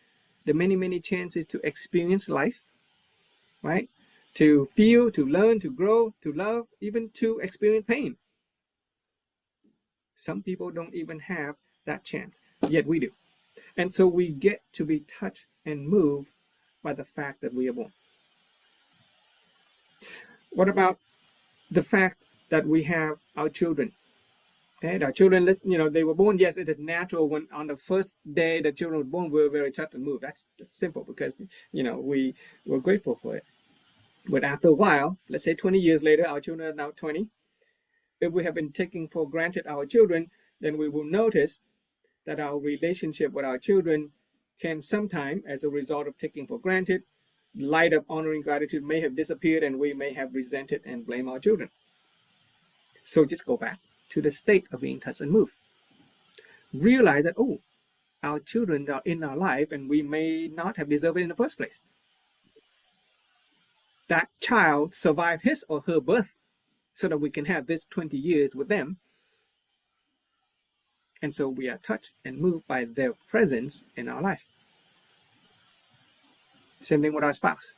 the many chances to experience life, right? To feel, to learn, to grow, to love, even to experience pain. Some people don't even have that chance, yet we do. And so we get to be touched and moved by the fact that we are born. What about the fact that we have our children? Okay, our children, they were born. Yes, it is natural when on the first day the children were born, we were very touched and moved. That's simple because, we were grateful for it. But after a while, let's say 20 years later, our children are now 20. If we have been taking for granted our children, then we will notice that our relationship with our children can sometimes, as a result of taking for granted, light of honoring gratitude may have disappeared and we may have resented and blamed our children. So just go back. to the state of being touched and moved. Realize that, oh, our children are in our life and we may not have deserved it in the first place. That child survived his or her birth so that we can have this 20 years with them. And so we are touched and moved by their presence in our life. Same thing with our spouse,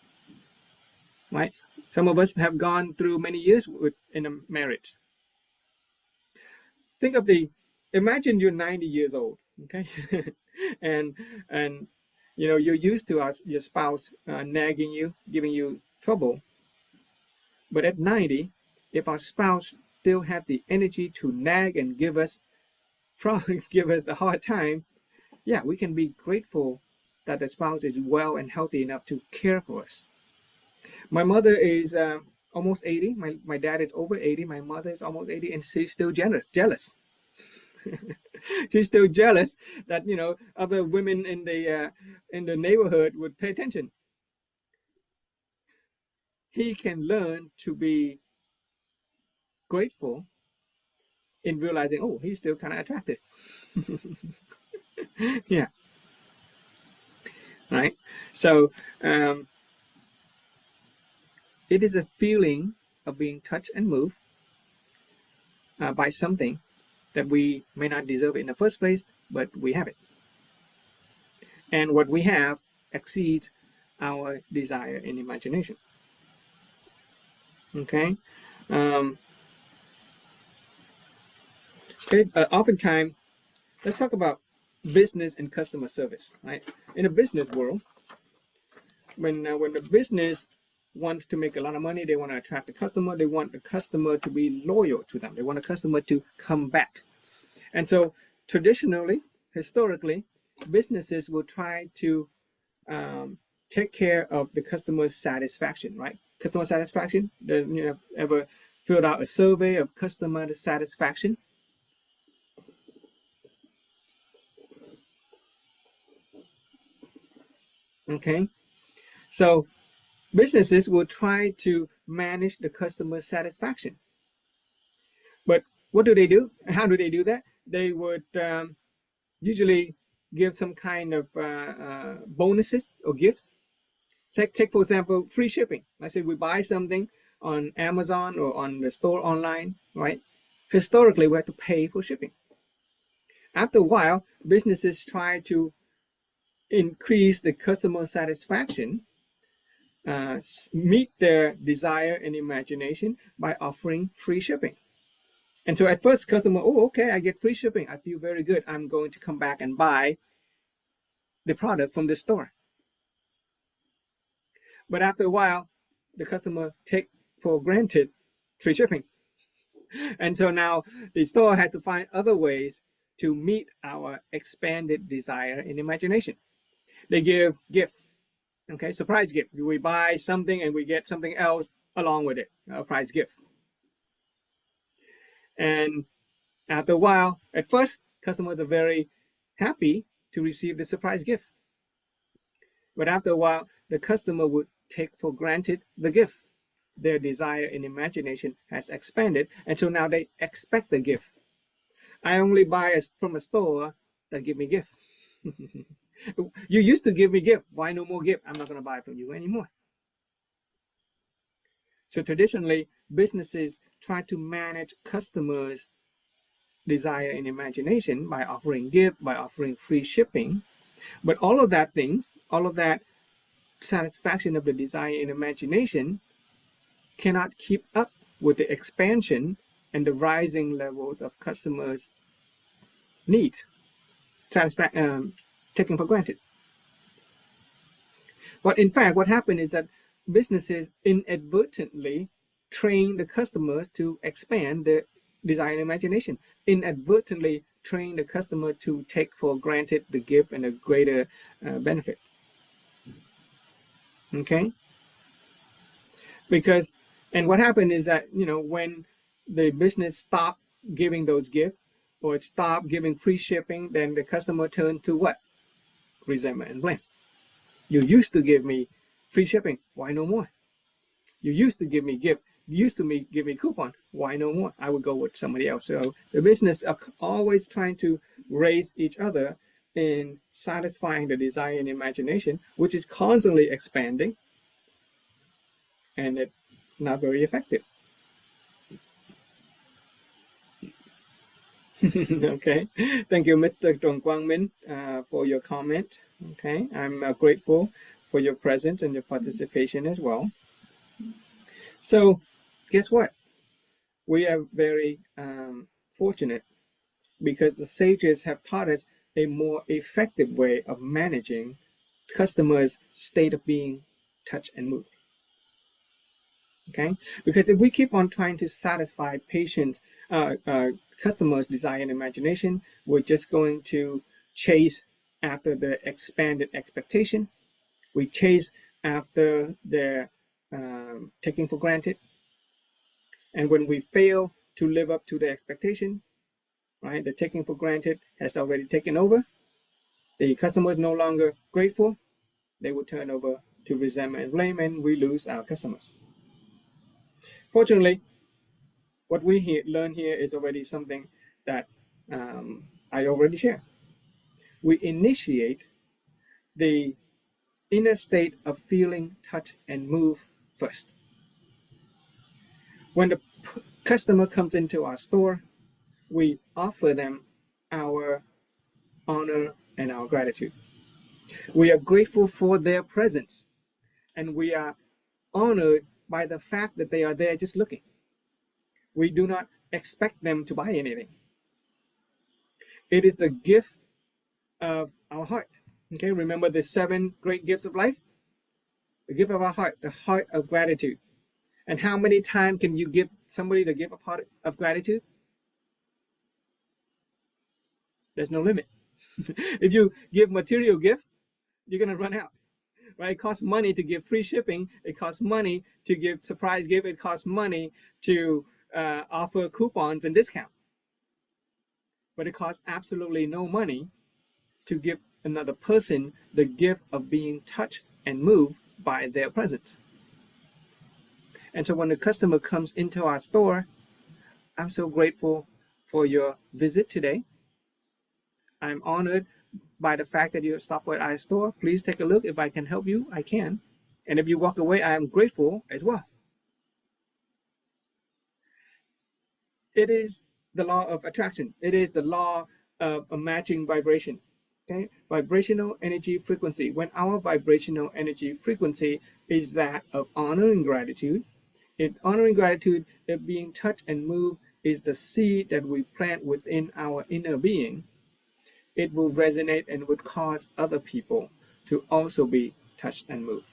right? Some of us have gone through many years in a marriage. Think of imagine you're 90 years old, okay? and you're used to your spouse nagging you, giving you trouble. But at 90, if our spouse still have the energy to nag and give us the hard time, yeah, we can be grateful that the spouse is well and healthy enough to care for us. My mother is almost 80. My dad is over 80. My mother is almost 80, and she's still jealous. She's still jealous that other women in the neighborhood would pay attention. He can learn to be grateful in realizing, oh, he's still kind of attractive. Yeah. Right. So it is a feeling of being touched and moved by something that we may not deserve in the first place, but we have it. And what we have exceeds our desire and imagination. Okay. Oftentimes, let's talk about business and customer service, right? In a business world, when the business wants to make a lot of money, they want to attract the customer. They want the customer to be loyal to them. They want the customer to come back. And so traditionally, historically, businesses will try to take care of the customer's satisfaction, right? Customer satisfaction. Ever filled out a survey of customer satisfaction? Okay. So businesses will try to manage the customer satisfaction. But what do they do? How do they do that? They would usually give some kind of bonuses or gifts. Take for example, free shipping. Let's say we buy something on Amazon or on the store online, right? Historically, we have to pay for shipping. After a while, businesses try to increase the customer satisfaction, meet their desire and imagination by offering free shipping. And so at first, customer, oh, okay, I get free shipping. I feel very good. I'm going to come back and buy the product from the store. But after a while, the customer take for granted free shipping. And so now the store had to find other ways to meet our expanded desire and imagination. They give gift, okay, surprise gift. We buy something and we get something else along with it, a prize gift. And after a while, at first, customers are very happy to receive the surprise gift. But after a while, the customer would take for granted the gift. Their desire and imagination has expanded, and so now they expect the gift. I only buy from a store that give me gift. You used to give me gift. Why no more gift? I'm not going to buy from you anymore. So traditionally, businesses try to manage customers' desire and imagination by offering gift, by offering free shipping. But all of that satisfaction of the desire and imagination cannot keep up with the expansion and the rising levels of customers' needs, taken for granted. But in fact, what happened is that businesses inadvertently train the customer to expand their desire and imagination, inadvertently train the customer to take for granted the gift and a greater benefit. Okay? And what happened is that, when the business stopped giving those gifts or it stopped giving free shipping, then the customer turned to what? Resentment and blame. You used to give me free shipping. Why no more? You used to give me gift. used to give me coupon. Why no more? I would go with somebody else. So the business are always trying to raise each other in satisfying the desire and imagination, which is constantly expanding, and it's not very effective. Okay, thank you, Mr. Dong Quang Min, for your comment. Okay, I'm grateful for your presence and your participation as well. So, guess what? We are very fortunate because the sages have taught us a more effective way of managing customers' state of being, touch, and move. Okay, because if we keep on trying to satisfy patients, customers' desire and imagination, we're just going to chase after the expanded expectation. We chase after their taking for granted, and when we fail to live up to the expectation, right, the taking for granted has already taken over. The customer is no longer grateful. They will turn over to resentment and blame, and we lose our customers. Fortunately, what we learn here is already something that I already shared. We initiate the inner state of feeling, touch, and move first. When the customer comes into our store, we offer them our honor and our gratitude. We are grateful for their presence, and we are honored by the fact that they are there just looking. We do not expect them to buy anything. It is the gift of our heart. Okay, remember the 7 great gifts of life? The gift of our heart, the heart of gratitude. And how many times can you give somebody the gift of heart of gratitude? There's no limit. If you give material gift, you're gonna run out. Right? It costs money to give free shipping. It costs money to give surprise gift. It costs money to offer coupons and discount. But it costs absolutely no money to give another person the gift of being touched and moved by their presence. And so when the customer comes into our store, I'm so grateful for your visit today. I'm honored by the fact that you stopped at our store. Please take a look. If I can help you, I can. And if you walk away, I am grateful as well. It is the law of attraction. It is the law of a matching vibration. Okay, vibrational energy frequency. When our vibrational energy frequency is that of honor and gratitude, honor and gratitude, if being touched and moved is the seed that we plant within our inner being, it will resonate and would cause other people to also be touched and moved.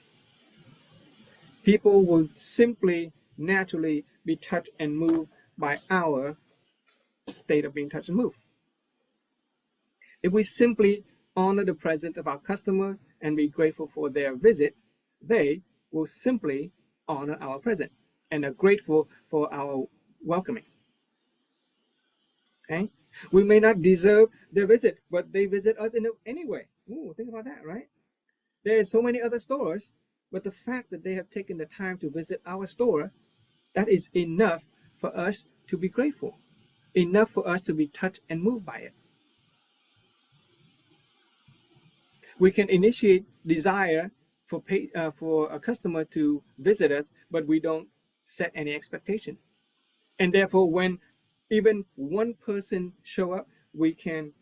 People will simply naturally be touched and moved by our state of being touched and moved. If we simply honor the presence of our customer and be grateful for their visit, they will simply honor our presence and are grateful for our welcoming. Okay? We may not deserve their visit, but they visit us anyway. Ooh, think about that, right? There are so many other stores, but the fact that they have taken the time to visit our store, that is enough for us to be grateful, enough for us to be touched and moved by it. We can initiate desire for a customer to visit us, but we don't set any expectation. And therefore, when even one person show up, we can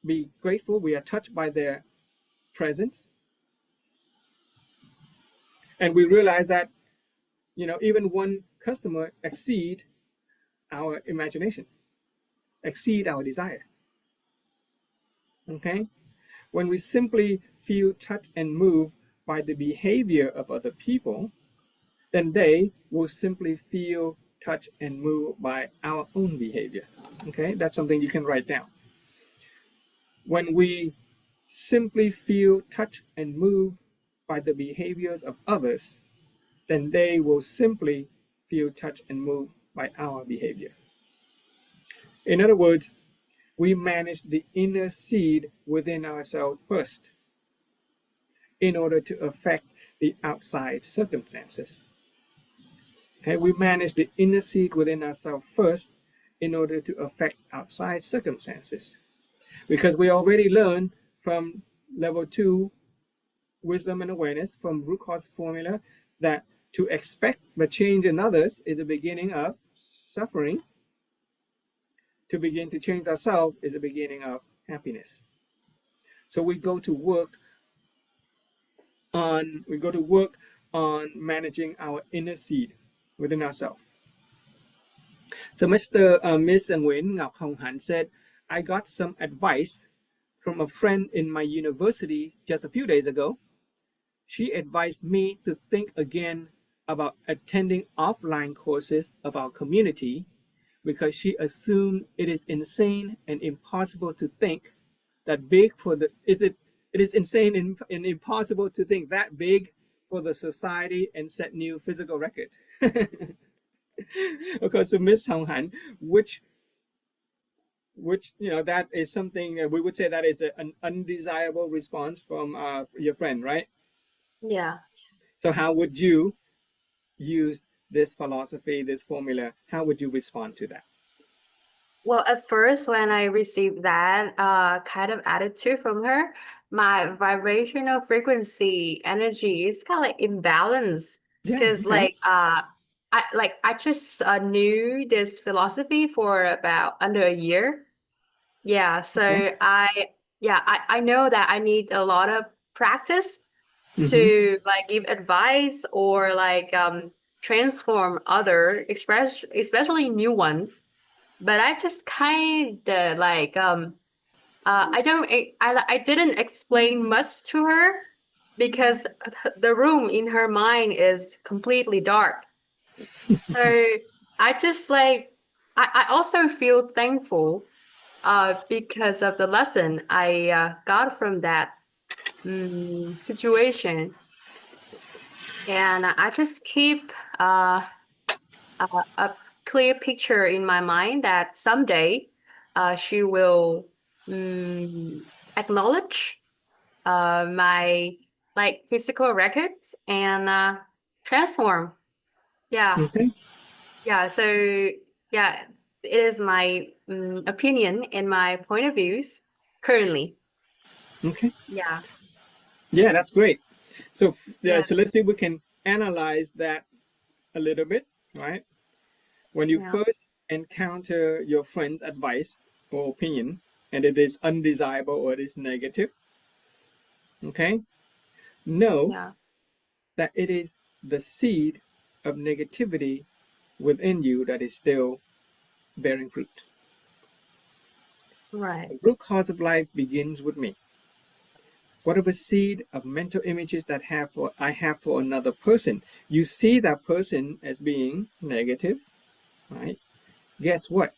be grateful. We are touched by their presence. And we realize that, even one customer exceed our imagination, exceed our desire. Okay? When we simply feel touched and moved by the behavior of other people, then they will simply feel touched and moved by our own behavior. Okay? That's something you can write down. When we simply feel touched and moved by the behaviors of others, then they will simply feel touched and moved by our behavior. In other words, we manage the inner seed within ourselves first in order to affect the outside circumstances. Okay, we manage the inner seed within ourselves first in order to affect outside circumstances. Because we already learned from level 2 wisdom and awareness from root cause formula that to expect the change in others is the beginning of suffering. To begin to change ourselves is the beginning of happiness. So we go to work on managing our inner seed within ourselves. So Miss and Nguyen Ngọc Hồng Hạnh said, I got some advice from a friend in my university just a few days ago. She advised me to think again about attending offline courses of our community because she assumed it is insane and impossible to think that big for the it is insane and impossible to think that big for the society and set new physical record. Okay, so Miss Hong Han, which that is something that we would say that is an undesirable response from your friend, right? Yeah. So how would you use this philosophy, this formula? How would you respond to that? Well, at first, when I received that kind of attitude from her, my vibrational frequency energy is kind of like imbalanced Yeah, because okay. I just knew this philosophy for about under a year. Yeah, so Okay. I know that I need a lot of practice Mm-hmm. to like give advice or like transform other especially new ones. But I just kind of like I didn't explain much to her because the room in her mind is completely dark. So I just like I also feel thankful because of the lesson I got from that situation. And I just keep a clear picture in my mind that someday she will acknowledge my like physical records and transform. Yeah. Okay. Yeah. So yeah, it is my opinion and my point of views currently. Okay. Yeah. Yeah, that's great. So Yeah. so let's see if we can analyze that a little bit, right? When you Yeah. first encounter your friend's advice or opinion, and it is undesirable or it is negative, okay, know Yeah. that it is the seed of negativity within you that is still bearing fruit. Right. The root cause of life begins with me. Whatever seed of mental images that I have for another person, you see that person as being negative, right? Guess what?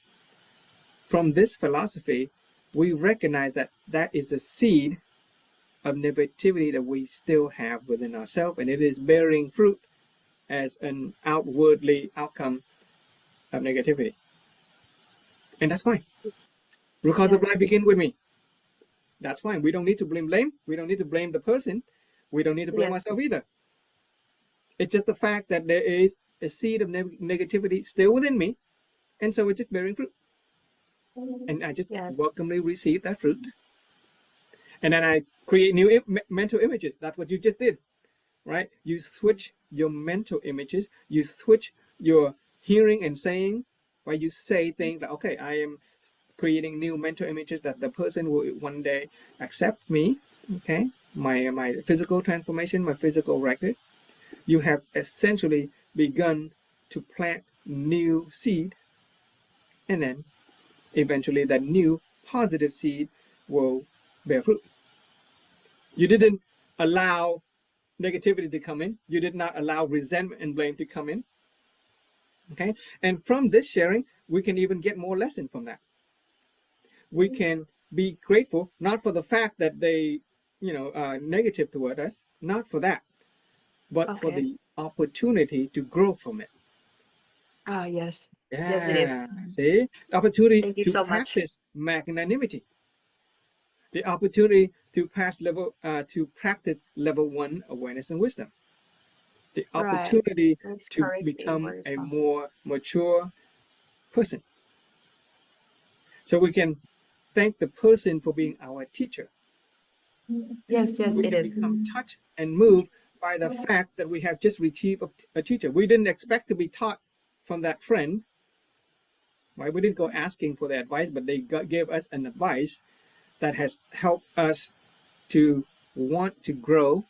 From this philosophy, we recognize that that is a seed of negativity that we still have within ourselves, and it is bearing fruit as an outwardly outcome of negativity. And that's fine. Root cause of Yes. life begin with me. That's fine. We don't need to blame. We don't need to blame the person. We don't need to blame Yes. ourselves either. It's just the fact that there is a seed of negativity still within me, and so it's just bearing fruit. And I just Yes. welcomely receive that fruit. And then I create new mental images. That's what you just did, right? You switch your mental images. You switch your hearing and saying, right? You say things like, okay, I am creating new mental images that the person will one day accept me, okay? My physical transformation, my physical record. You have essentially begun to plant new seed, and then eventually that new positive seed will bear fruit. You didn't allow negativity to come in. You did not allow resentment and blame to come in. Okay. And from this sharing, we can even get more lesson from that. We can be grateful, not for the fact that they, are negative toward us, not for that, but for Okay. the opportunity to grow from it. Oh, yes. Yes, it is. Yeah. See, the opportunity Thank you to so much. practice magnanimity, the opportunity to practice level 1 awareness and wisdom. the Right. opportunity That's to correct become word as a well. more mature person. So we can thank the person for being our teacher. Yes, yes, We it can is. become touched and moved by the fact that we have just received a teacher. We didn't expect to be taught from that friend, right? We didn't go asking for their advice, but they gave us an advice that has helped us to want to grow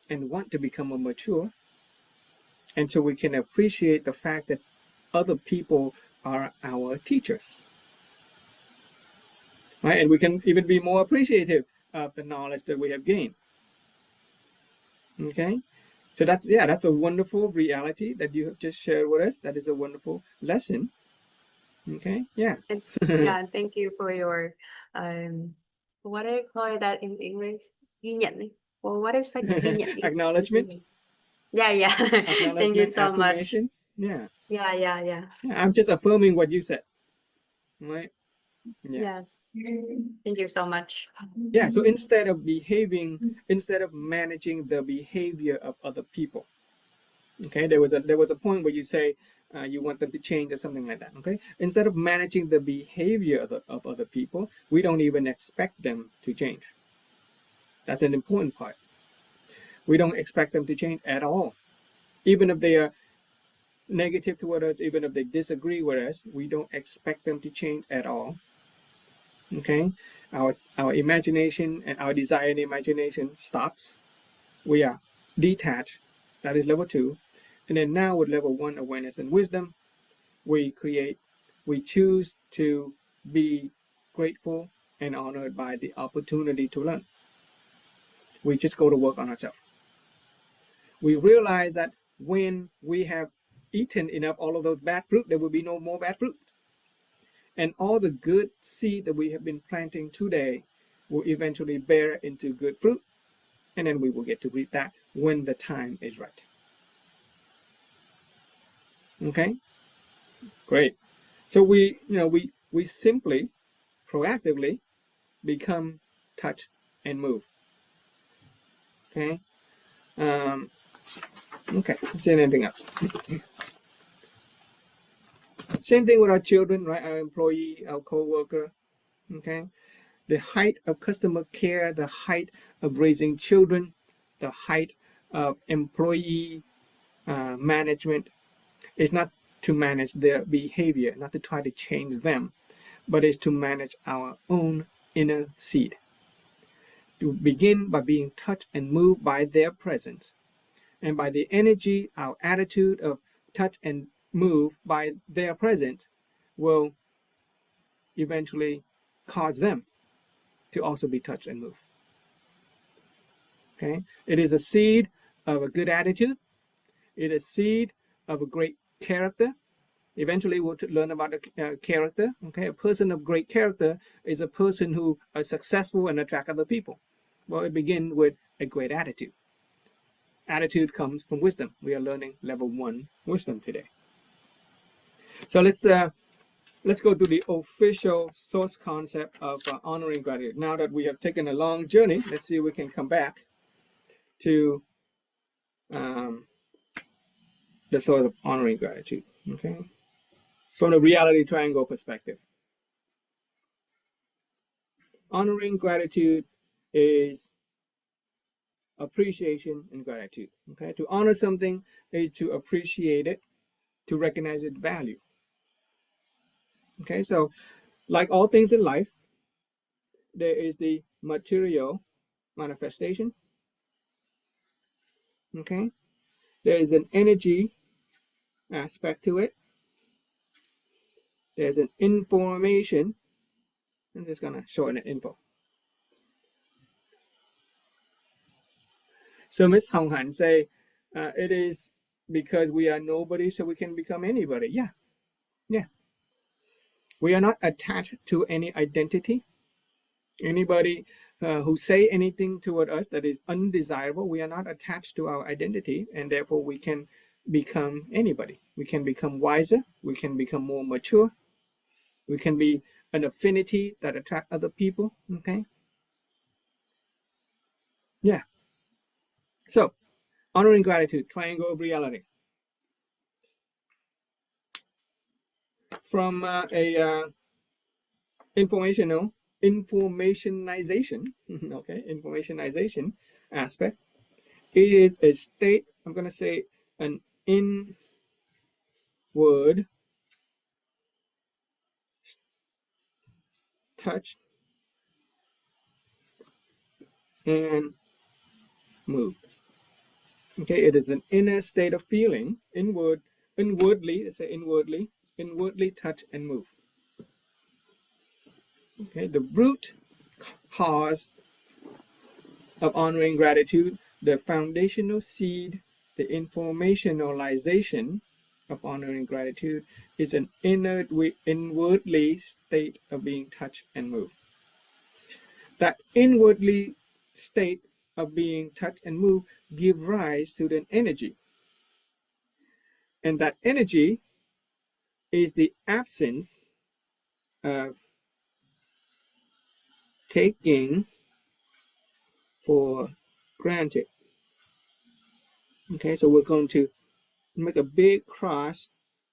and want to become more mature. And so we can appreciate the fact that other people are our teachers, right? And we can even be more appreciative of the knowledge that we have gained. Okay, so that's a wonderful reality that you have just shared with us. That is a wonderful lesson. Okay, yeah. And yeah, thank you for your what do you call that in English? Ghi nhận ấy. Well, what is like ghi nhận in Acknowledgement, English? Yeah. Thank you acknowledgement, so much. affirmation. Yeah, Yeah. I'm just affirming what you said, right? Yeah. Yes. Thank you so much. Yeah, so instead of managing the behavior of other people, okay, there was a point where you say you want them to change or something like that. Okay, instead of managing the behavior of other people, we don't even expect them to change. That's an important part. We don't expect them to change at all, even if they are negative toward us, even if they disagree with us. We don't expect them to change at all. Okay, our imagination and our desire and imagination stops. We are detached. That is level 2. And then now with level 1, awareness and wisdom, we choose to be grateful and honored by the opportunity to learn. We just go to work on ourselves. We realize that when we have eaten enough all of those bad fruit, there will be no more bad fruit. And all the good seed that we have been planting today will eventually bear into good fruit. And then we will get to reap that when the time is right. Okay, great. So we simply proactively become touch and move. Okay. Okay. Let's see anything else. Same thing with our children, right? Our employee, our co-worker. Okay. The height of customer care, the height of raising children, the height of employee management is not to manage their behavior, not to try to change them, but is to manage our own inner seed. To begin by being touched and moved by their presence, and by the energy, our attitude of touch and move by their presence will eventually cause them to also be touched and moved. Okay, it is a seed of a good attitude. It is a seed of a great character. Eventually, we'll learn about the character. Okay, a person of great character is a person who is successful and attract other people. Well, it begins with a great attitude. Attitude comes from wisdom. We are learning level 1 wisdom today. So let's go to the official source concept of honoring gratitude. Now that we have taken a long journey, let's see if we can come back to the source of honoring gratitude. Okay, from the reality triangle perspective, honoring gratitude is appreciation and gratitude. Okay, to honor something is to appreciate it, to recognize its value. Okay, so like all things in life, there is the material manifestation. Okay, there is an energy aspect to it. There's an information. I'm just gonna shorten it, info. So Miss Hong Han say, it is because we are nobody, so we can become anybody. Yeah. We are not attached to any identity. Anybody who say anything toward us that is undesirable, we are not attached to our identity, and therefore we can become anybody. We can become wiser. We can become more mature. We can be an affinity that attract other people. Okay. Yeah. So Honoring gratitude, triangle of reality. From informationization, okay, informationization aspect, it is a state, I'm going to say an inward touch and move. Okay, it is an inner state of feeling, inwardly, let's say inwardly touch and move. Okay, the root cause of honoring gratitude, the foundational seed, the informationalization of honoring gratitude is an inwardly state of being touched and moved. That inwardly state of being touched and moved give rise to an energy. And that energy is the absence of taking for granted. Okay, so we're going to make a big cross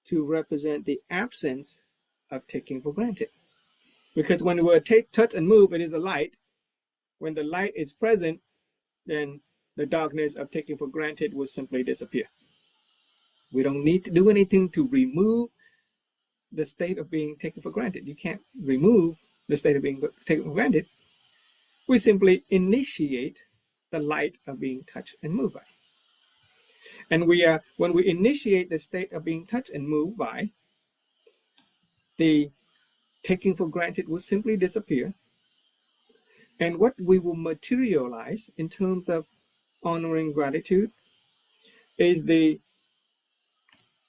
to represent the absence of taking for granted. Because when we take, touch, and move, it is a light. When the light is present, then the darkness of taking for granted will simply disappear. We don't need to do anything to remove the state of being taken for granted. You can't remove the state of being taken for granted. We simply initiate the light of being touched and moved by. And when we initiate the state of being touched and moved by, the taking for granted will simply disappear. And what we will materialize in terms of honoring gratitude is the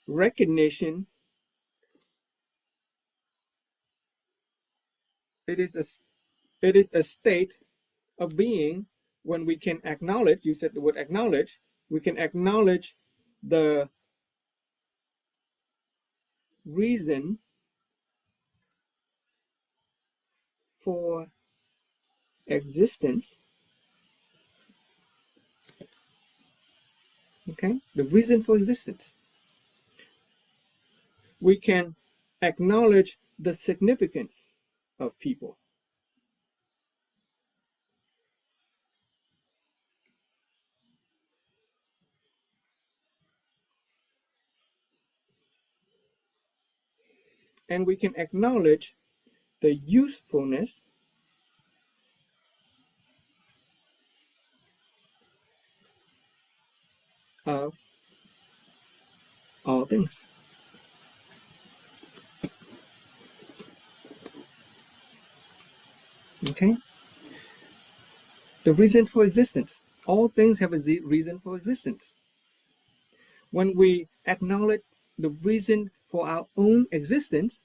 recognition. It is a state of being when we can acknowledge, you said the word acknowledge, we can acknowledge the reason for existence. Okay, the reason for existence. We can acknowledge the significance of people. And we can acknowledge the usefulness of all things. Okay? The reason for existence. All things have a reason for existence. When we acknowledge the reason for our own existence,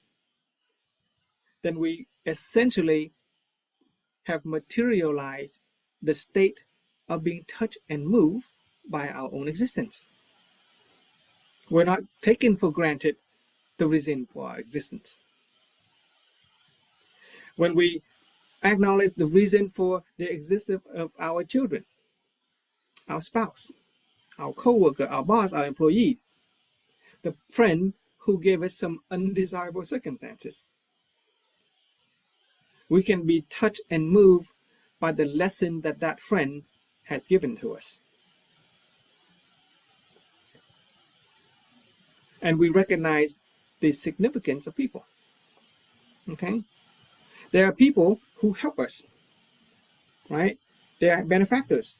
then we essentially have materialized the state of being touched and moved by our own existence. We're not taking for granted the reason for our existence. When we acknowledge the reason for the existence of our children, our spouse, our co-worker, our boss, our employees, the friend who gave us some undesirable circumstances, we can be touched and moved by the lesson that that friend has given to us. And we recognize the significance of people. Okay? There are people who help us, right? They are benefactors.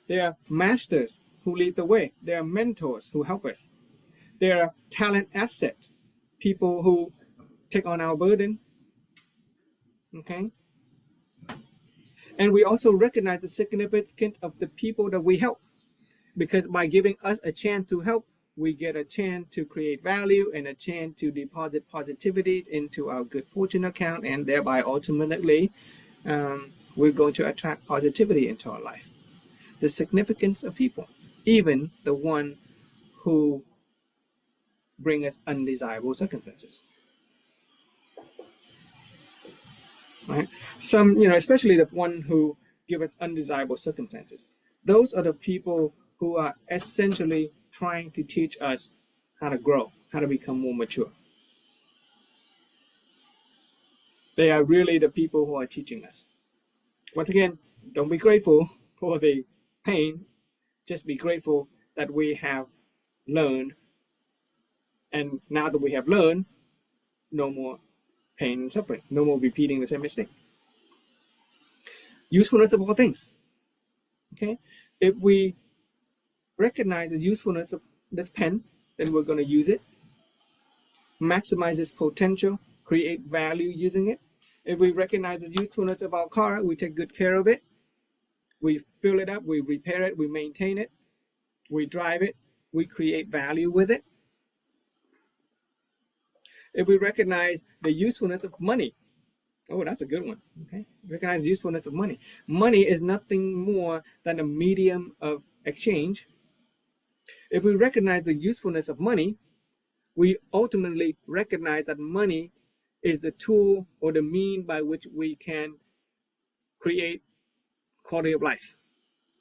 They are masters who lead the way. They are mentors who help us. They are talent asset, people who take on our burden. Okay? And we also recognize the significance of the people that we help, because by giving us a chance to help, we get a chance to create value and a chance to deposit positivity into our good fortune account, and thereby ultimately we're going to attract positivity into our life. The significance of people, even the one who bring us undesirable circumstances. Right? Some, especially the one who give us undesirable circumstances. Those are the people who are essentially trying to teach us how to grow, how to become more mature. They are really the people who are teaching us. Once again, don't be grateful for the pain. Just be grateful that we have learned. And now that we have learned, no more pain and suffering, no more repeating the same mistake. Usefulness of all things. Okay? If we recognize the usefulness of this pen, then we're going to use it, maximize its potential, create value using it. If we recognize the usefulness of our car, we take good care of it. We fill it up, we repair it, we maintain it, we drive it, we create value with it. If we recognize the usefulness of money, oh, that's a good one. Okay, recognize the usefulness of money. Money is nothing more than a medium of exchange. If we recognize the usefulness of money, we ultimately recognize that money is the tool or the mean by which we can create quality of life.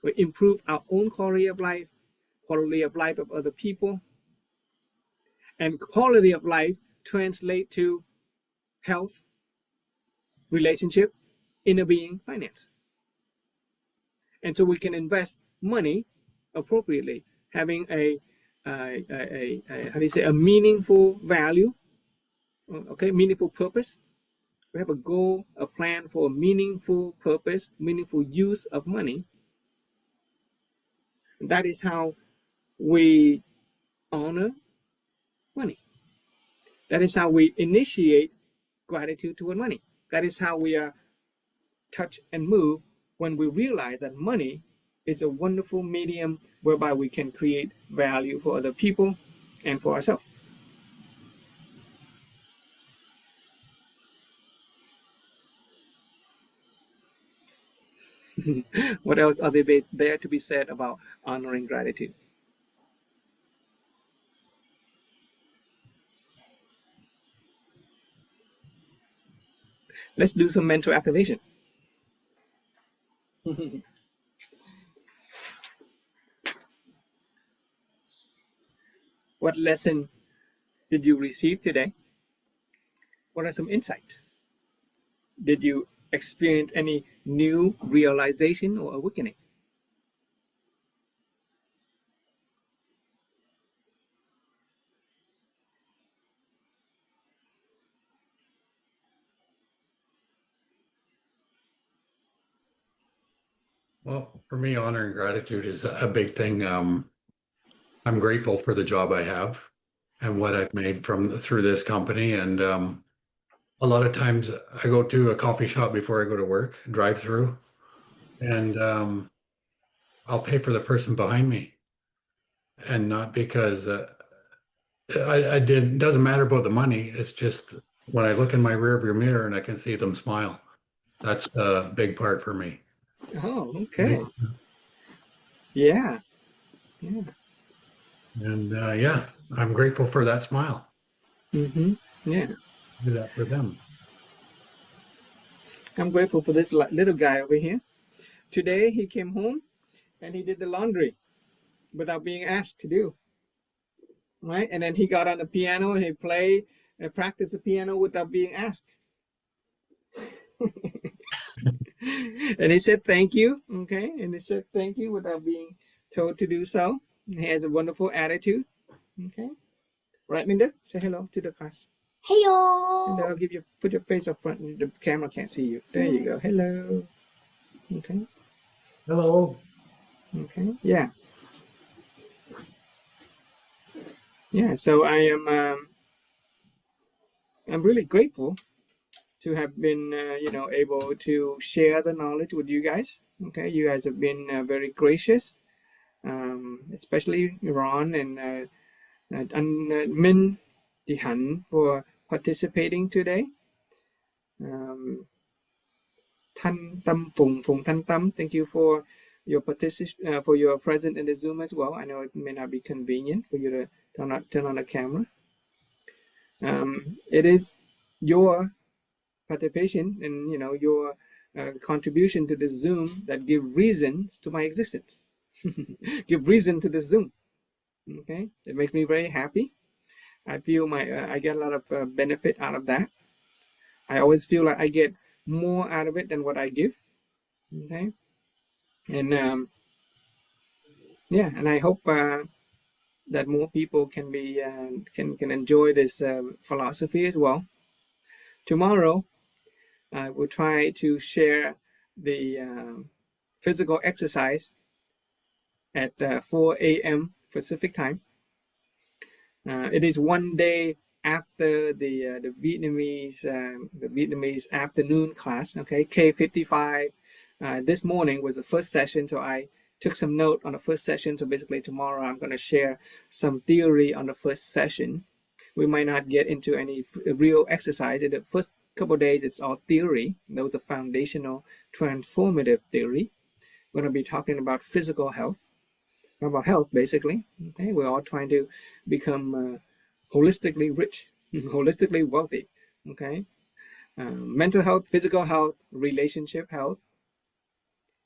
We improve our own quality of life of other people, and quality of life translate to health, relationship, inner being, finance. And so we can invest money appropriately, having a how do you say, a meaningful value, okay, meaningful purpose. We have a goal, a plan for a meaningful purpose, meaningful use of money. That is how we honor money. That is how we initiate gratitude toward money. That is how we are touched and moved when we realize that money is a wonderful medium whereby we can create value for other people and for ourselves. What else are there to be said about honoring gratitude? Let's do some mental activation. What lesson did you receive today? What are some insights? Did you experience any new realization or awakening? Well, for me, honor and gratitude is a big thing. I'm grateful for the job I have and what I've made through this company. And a lot of times I go to a coffee shop before I go to work, drive through, and I'll pay for the person behind me. And not because it doesn't matter about the money. It's just when I look in my rearview mirror and I can see them smile. That's a big part for me. Oh, okay. Yeah. Yeah. And yeah, I'm grateful for that smile. Mm-hmm. Yeah. Do that for them. I'm grateful for this little guy over here. Today he came home and he did the laundry without being asked to do. Right? And then he got on the piano and he played and practiced the piano without being asked. And he said thank you. Okay. And he said thank you without being told to do so. He has a wonderful attitude. Okay. Right, Minda? Say hello to the class. Hello. And I'll put your face up front and the camera can't see you. There you go. Hello. Okay. Hello. Okay. Yeah. Yeah. So I'm really grateful to have been able to share the knowledge with you guys. Okay. You guys have been very gracious, especially Ron and Min Dihan for participating today. Tan Tam Phùng Tan Tam, thank you for your for your presence in the Zoom as well. I know it may not be convenient for you to turn on the camera. It is your participation and your contribution to this Zoom that give reasons to my existence. give reason to the Zoom. Okay, it makes me very happy. I feel I get a lot of benefit out of that. I always feel like I get more out of it than what I give. Okay, and yeah, and I hope that more people can be can enjoy this philosophy as well. Tomorrow, I will try to share the physical exercise at 4 a.m. Pacific time. It is one day after the Vietnamese afternoon class. Okay, K55. This morning was the first session, so I took some note on the first session. So basically, tomorrow I'm going to share some theory on the first session. We might not get into any real exercise. In the first couple of days, it's all theory. Those are foundational, transformative theory. We're going to be talking about physical health. About health, basically. Okay, we're all trying to become holistically rich, holistically wealthy. Okay, mental health, physical health, relationship health,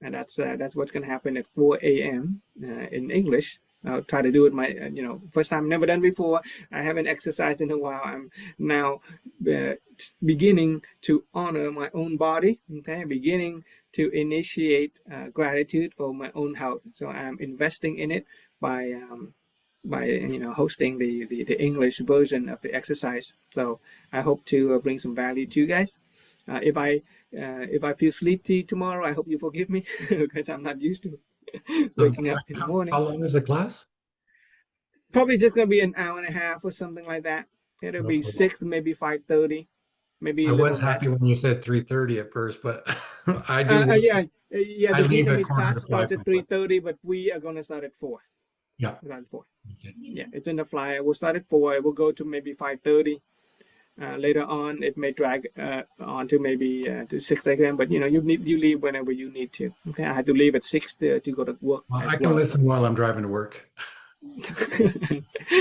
and that's what's going to happen at 4 a.m. In English. I'll try to do it my first time, never done before. I haven't exercised in a while. I'm now beginning to honor my own body. Okay, beginning to initiate gratitude for my own health. So I'm investing in it by hosting the English version of the exercise. So I hope to bring some value to you guys. If I feel sleepy tomorrow, I hope you forgive me because I'm not used to waking up in the morning. How long is the class? Probably just gonna be an hour and a half or something like that. It'll be Okay. 6, maybe 5:30, maybe I a little was happy less. when you said 3:30 at first, but I do. Yeah. I The leave at Vietnamese class 4:45. starts at 3:30, but we are gonna start at 4. Yeah. Start at 4. Okay. Yeah, it's in the flyer. We'll start at 4. It will go to maybe 5:30. Later on, it may drag on to maybe to 6 a.m. But you leave whenever you need to. Okay, I have to leave at 6 to go to work Well, I as can well. listen while I'm driving to work.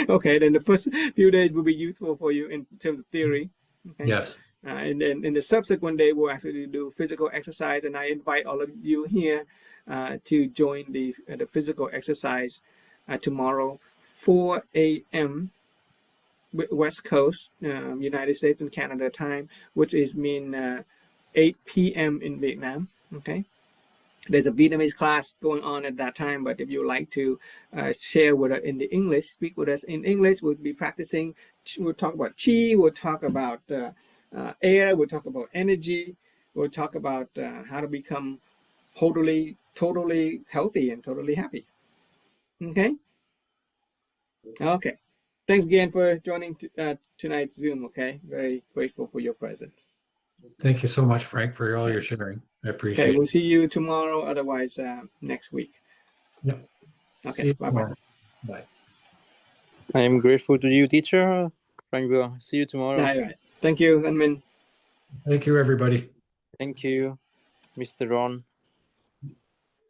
Okay, then the first few days will be useful for you in terms of theory. Okay. Yes. And then in the subsequent day, we'll actually do physical exercise, and I invite all of you here to join the physical exercise tomorrow, 4 a.m. West Coast, United States and Canada time, which is 8 p.m. in Vietnam. Okay. There's a Vietnamese class going on at that time, but if you would like to share with us in the English, speak with us in English, we'll be practicing. We'll talk about chi, we'll talk about air, we'll talk about energy, we'll talk about how to become totally healthy and totally happy. Okay? Okay. Thanks again for joining tonight's Zoom, okay? Very grateful for your presence. Thank you so much, Frank, for all your sharing. I appreciate Okay, it. we'll see you tomorrow, otherwise next week. Yep. See Okay, you bye-bye. tomorrow. Bye. I am grateful to you, teacher. Frank will see you tomorrow. All right. Thank you, Anmin. Thank you, everybody. Thank you, Mr. Ron.